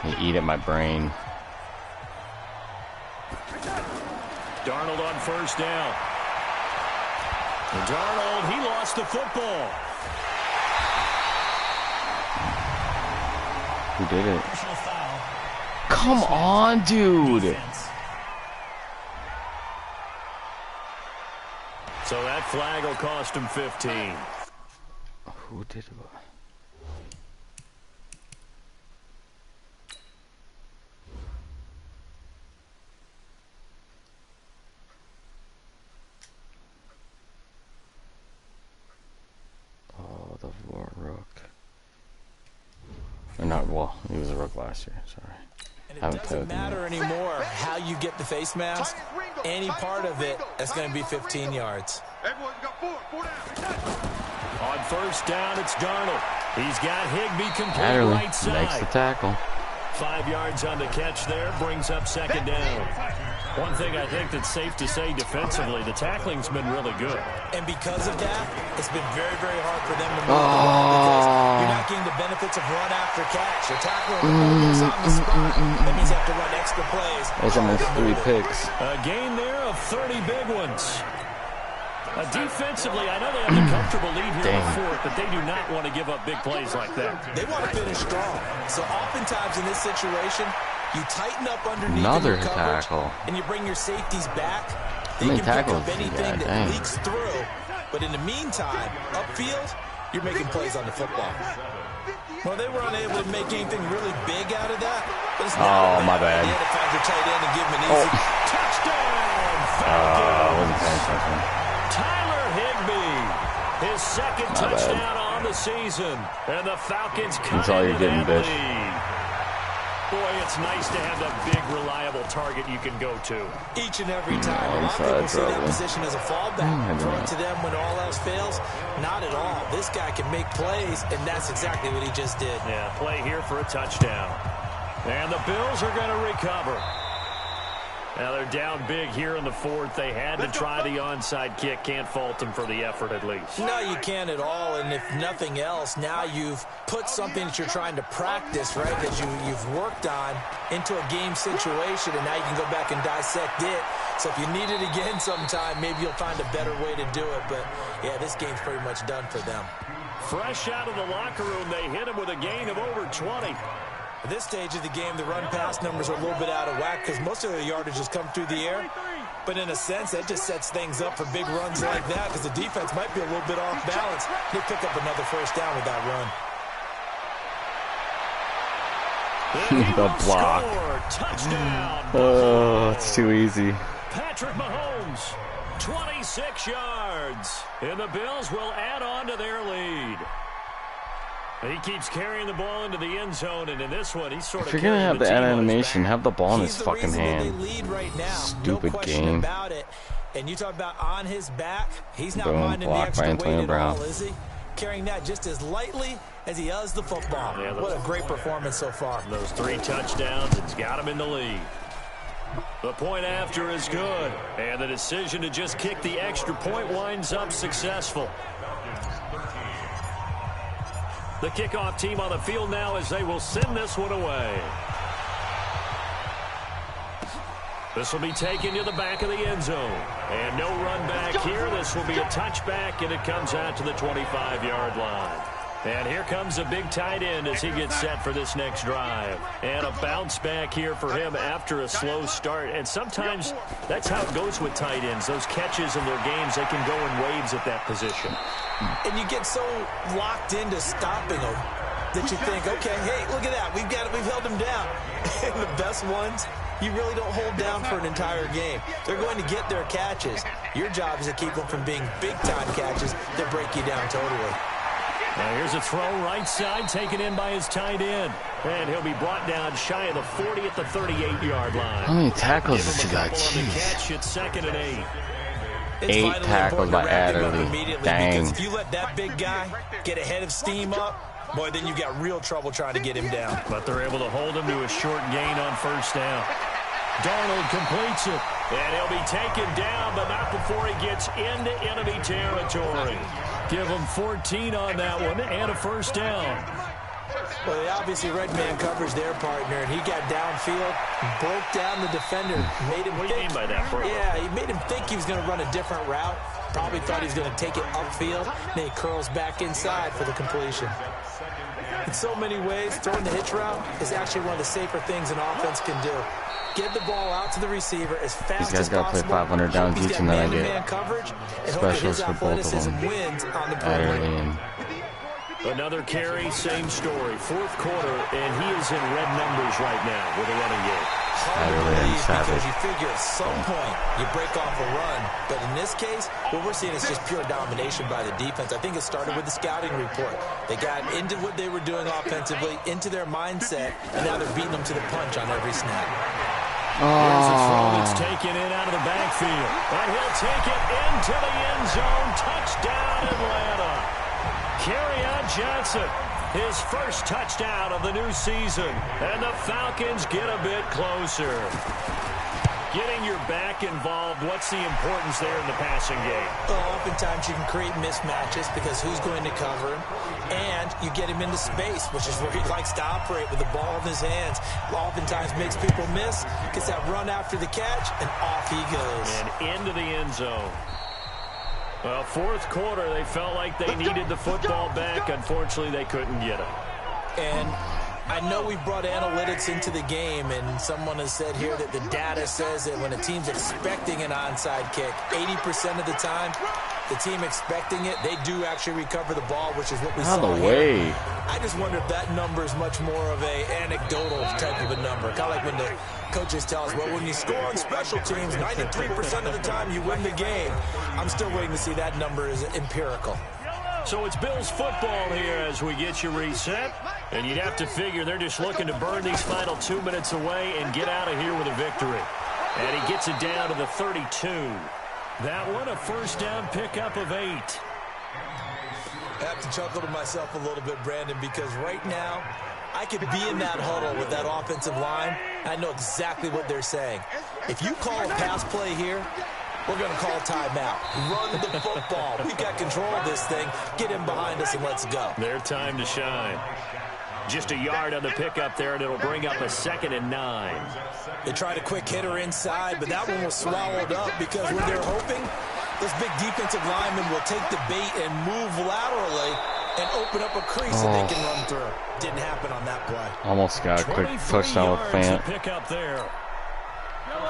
They eat at my brain. Darnold on first down. And Darnold, he lost the football. Who did it? Come on, dude. So that flag will cost him 15. Who did it? Oh, the Rook. Or not, well, he was a Rook last year, sorry. And it doesn't matter anymore how you get the face mask. Any part of it, that's going to be 15 yards. On first down, it's Darnold. He's got Higbee complete right side. Makes the tackle. 5 yards on the catch there, brings up second down. One thing I think that's safe to say defensively, the tackling's been really good. And because of that, it's been very, very hard for them to move the ball because you're not getting the benefits of run after catch. You're tackling the on the spot. That means you have to run extra plays. There's almost 3 picks. A gain there of 30 big ones. Defensively, I know they have a comfortable lead here in the fourth, but they do not want to give up big plays like that. They want to finish strong. So oftentimes in this situation, you tighten up underneath another your coverage, tackle, and you bring your safeties back. They can pick up anything that leaks through. But in the meantime, upfield, you're making plays on the football. Well, they were unable to make anything really big out of that. But it's not my bad. You had to find your tight end and give him an easy touchdown. Wasn't paying attention. Tyler Higbee, his second touchdown on the season, and the Falcons cut into that lead. Boy, it's nice to have that big, reliable target you can go to. Each and every time. A lot of people see that position as a fallback. Throw it to them when all else fails. Not at all. This guy can make plays, and that's exactly what he just did. Yeah, play here for a touchdown. And the Bills are going to recover. Now they're down big here in the fourth. They had to try the onside kick. Can't fault them for the effort at least. No, you can't at all. And if nothing else, now you've put something that you're trying to practice, right, that you've worked on into a game situation, and now you can go back and dissect it. So if you need it again sometime, maybe you'll find a better way to do it. But, yeah, this game's pretty much done for them. Fresh out of the locker room, they hit him with a gain of over 20. At this stage of the game, the run-pass numbers are a little bit out of whack because most of the yardage has come through the air. But in a sense, that just sets things up for big runs like that because the defense might be a little bit off balance. They pick up another first down with that run. The block. Touchdown. Oh, it's too easy. Patrick Mahomes, 26 yards. And the Bills will add on to their lead. He keeps carrying the ball into the end zone, and in this one, he's sort of. If you're gonna have the animation, have the ball in his fucking hand. Right now. Stupid no game. About it. And you talk about on his back, he's not Boom, minding the blocked by extra weight Antonio at Brown. all, is he? Carrying that just as lightly as he does the football. Yeah, what a great performance so far. Those 3 touchdowns, it's got him in the lead. The point after is good, and the decision to just kick the extra point winds up successful. The kickoff team on the field now as they will send this one away. This will be taken to the back of the end zone. And no run back here. This will be a touchback, and it comes out to the 25-yard line. And here comes a big tight end as he gets set for this next drive. And a bounce back here for him after a slow start. And sometimes that's how it goes with tight ends. Those catches in their games, they can go in waves at that position. And you get so locked into stopping them that you think, okay, hey, look at that. We've held them down. And the best ones, you really don't hold down for an entire game. They're going to get their catches. Your job is to keep them from being big-time catches that break you down totally. Now here's a throw right side taken in by his tight end. And he'll be brought down shy of the 40 at the 38-yard line. How many tackles does he got? Jeez. It's 2nd and 8. It's 8 tackles by Adderley. Dang. Because if you let that big guy get ahead of steam up, boy, then you've got real trouble trying to get him down. But they're able to hold him to a short gain on first down. Darnold completes it. And he'll be taken down, but not before he gets into enemy territory. Give him 14 on that one and a first down. Well, they obviously read man coverage their partner, and he got downfield, broke down the defender, made him What do you mean by that, bro? Yeah, he made him think he was going to run a different route. Probably thought he was going to take it upfield. Then he curls back inside for the completion. In so many ways, throwing the hitch route is actually one of the safer things an offense can do. Get the ball out to the receiver as fast as possible. These guys got to play 500 downs each, and then I get specials for both of them. Adderley and another carry, same story. 4th quarter, and he is in red numbers right now with a running game. Because you figure at some point you break off a run. But in this case, what we're seeing is just pure domination by the defense. I think it started with the scouting report. They got into what they were doing offensively, into their mindset, and now they're beating them to the punch on every snap. Here's a throw that's taken in out of the backfield. And he'll take it into the end zone. Touchdown, Atlanta. Kerryon Johnson, his first touchdown of the new season. And the Falcons get a bit closer. Getting your back involved, what's the importance there in the passing game? Well, oftentimes you can create mismatches because who's going to cover him? And you get him into space, which is where he likes to operate with the ball in his hands. Oftentimes makes people miss, gets that run after the catch, and off he goes. And into the end zone. Well, 4th quarter, they felt like they needed the football back. Unfortunately, they couldn't get it. And I know we brought analytics into the game, and someone has said here that the data says that when a team's expecting an onside kick, 80% of the time, the team expecting it, they do actually recover the ball, which is what we saw here. I just wonder if that number is much more of a anecdotal type of a number. Kind of like when the coaches tell us, well, when you score on special teams, 93% of the time you win the game. I'm still waiting to see that number is empirical. So it's Bills football here as we get you reset. And you'd have to figure they're just looking to burn these final 2 minutes away and get out of here with a victory. And he gets it down to the 32. That one, a first down pickup of 8. I have to chuckle to myself a little bit, Brandon, because right now I could be in that huddle with that offensive line. I know exactly what they're saying. If you call a pass play here, we're going to call a timeout. Run the football. We've got control of this thing. Get him behind us and let's go. Their time to shine. Just a yard on the pickup there, and it'll bring up a 2nd and 9. They tried a quick hitter inside, but that one was swallowed up because when they're hoping, those big defensive linemen will take the bait and move laterally, and open up a crease that they can run through. Didn't happen on that play. Almost got a quick touchdown with Fant. Pick up there.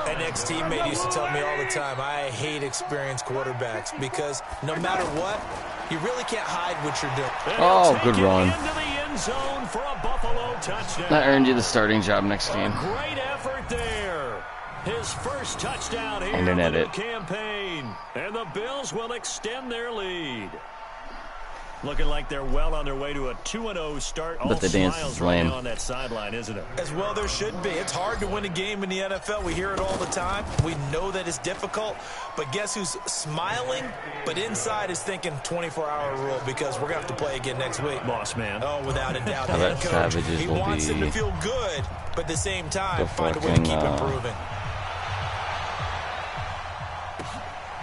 An ex-teammate used to tell me all the time, I hate experienced quarterbacks because no matter what, you really can't hide what you're doing. Oh, good run. Into the end zone for a Buffalo touchdown. That earned you the starting job next game. Great effort there. His first touchdown here And an in the edit. campaign. And the Bills will extend their lead. Looking like they're well on their way to a 2-0 start. But the dance is lame. On that sideline, isn't it? As well there should be. It's hard to win a game in the NFL. We hear it all the time. We know that it's difficult. But guess who's smiling? But inside is thinking 24-hour rule because we're going to have to play again next week. Boss man. Oh, without a doubt. I The bet head coach, Savages he will wants be them to feel good, but at the same time, the find a way to keep fucking, improving.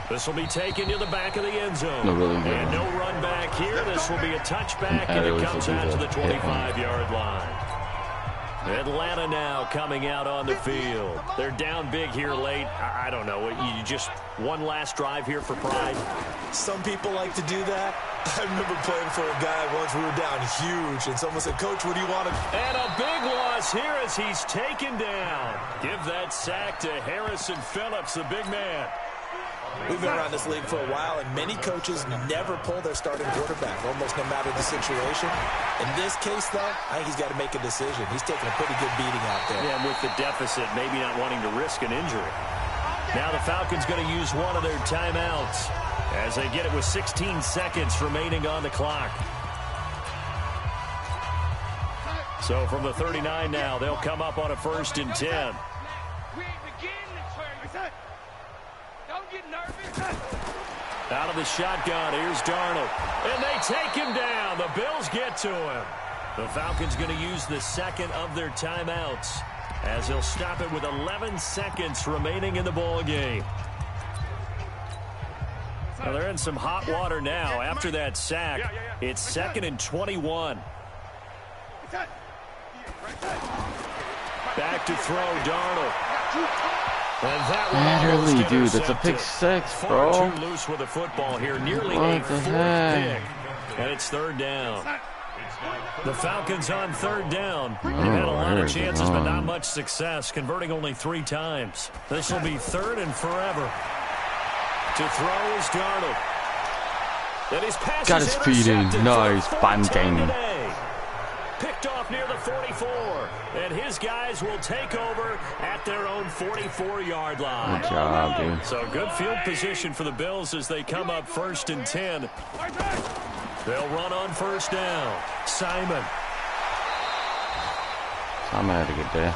This will be taken to the back of the end zone. Really and no run back here. This will be a touchback, and it comes out to the 25-yard line. Atlanta now coming out on the field. They're down big here late. I don't know. You just one last drive here for pride? Some people like to do that. I remember playing for a guy once. We were down huge, and someone said, Coach, what do you want to... And a big loss here as he's taken down. Give that sack to Harrison Phillips, the big man. We've been around this league for a while, and many coaches never pull their starting quarterback, almost no matter the situation. In this case, though, I think he's got to make a decision. He's taking a pretty good beating out there. Yeah, with the deficit, maybe not wanting to risk an injury. Now the Falcons going to use one of their timeouts as they get it with 16 seconds remaining on the clock. So from the 39 now, they'll come up on a 1st and 10. Out of the shotgun, here's Darnold. And they take him down. The Bills get to him. The Falcons going to use the second of their timeouts as they'll stop it with 11 seconds remaining in the ball game. Now they're in some hot water now after that sack. It's 2nd and 21. Back to throw, Darnold. And that Literally, dude, that's a pick 6, bro. Far too loose with the football here. Nearly What a the 4th heck? pick. And it's 3rd down. The Falcons on 3rd down. They've had a lot of chances, but not much success, converting only 3 times. This will be 3rd and forever. To throw is Darnold. And his pass Got his feet in. Nice. Bunting. Picked off near the 44. And his guys will take over at their own 44-yard line. Good job, dude. So good field position for the Bills as they come up 1st and 10. They'll run on 1st down. Simon. Simon had a good day.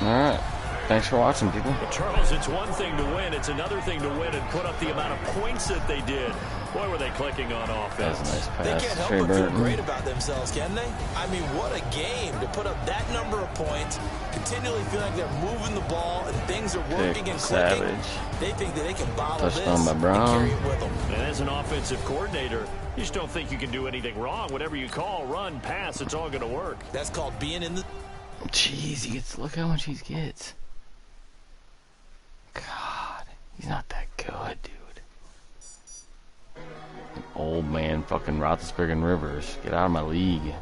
All right. Thanks for watching, people. Charles, it's one thing to win. It's another thing to win and put up the amount of points that they did. Boy, were they clicking on offense. That's a nice pass. They can't help but feel great about themselves, can they? I mean, what a game to put up that number of points, continually feel like they're moving the ball and things are working and clicking. Savage. They think that they can bottle Touchdown this by Brown. and carry it with them. And as an offensive coordinator, you just don't think you can do anything wrong. Whatever you call, run, pass, it's all going to work. That's called being in the... Jeez, he gets, look how much he gets. God, he's not that good, dude. Old man fucking Roethlisberger and Rivers. Get out of my league.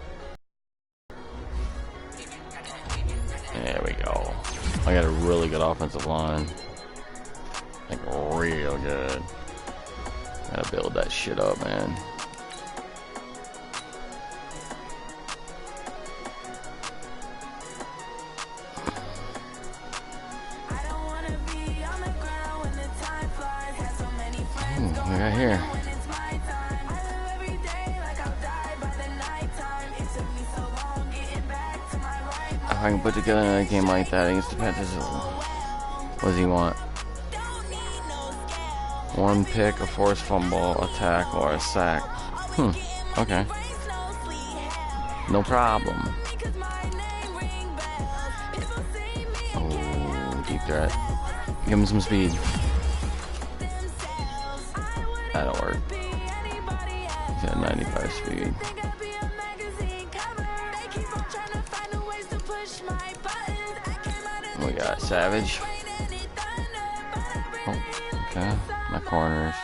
There we go. I got a really good offensive line. Like, real good. Gotta build that shit up, man. What we got here? If I can put together a game like that against the Panthers, what does he want? 1 pick, a forced fumble, a tackle, or a sack. Okay. No problem. Oh, deep threat. Give him some speed. That'll work. He's at 95 speed. We got Savage. Oh, okay. My corners.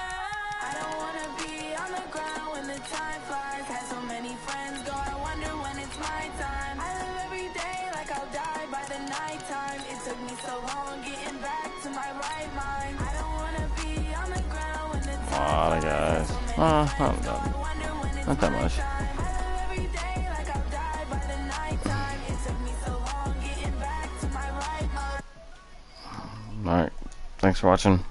my guys. Not that much. Alright, thanks for watching.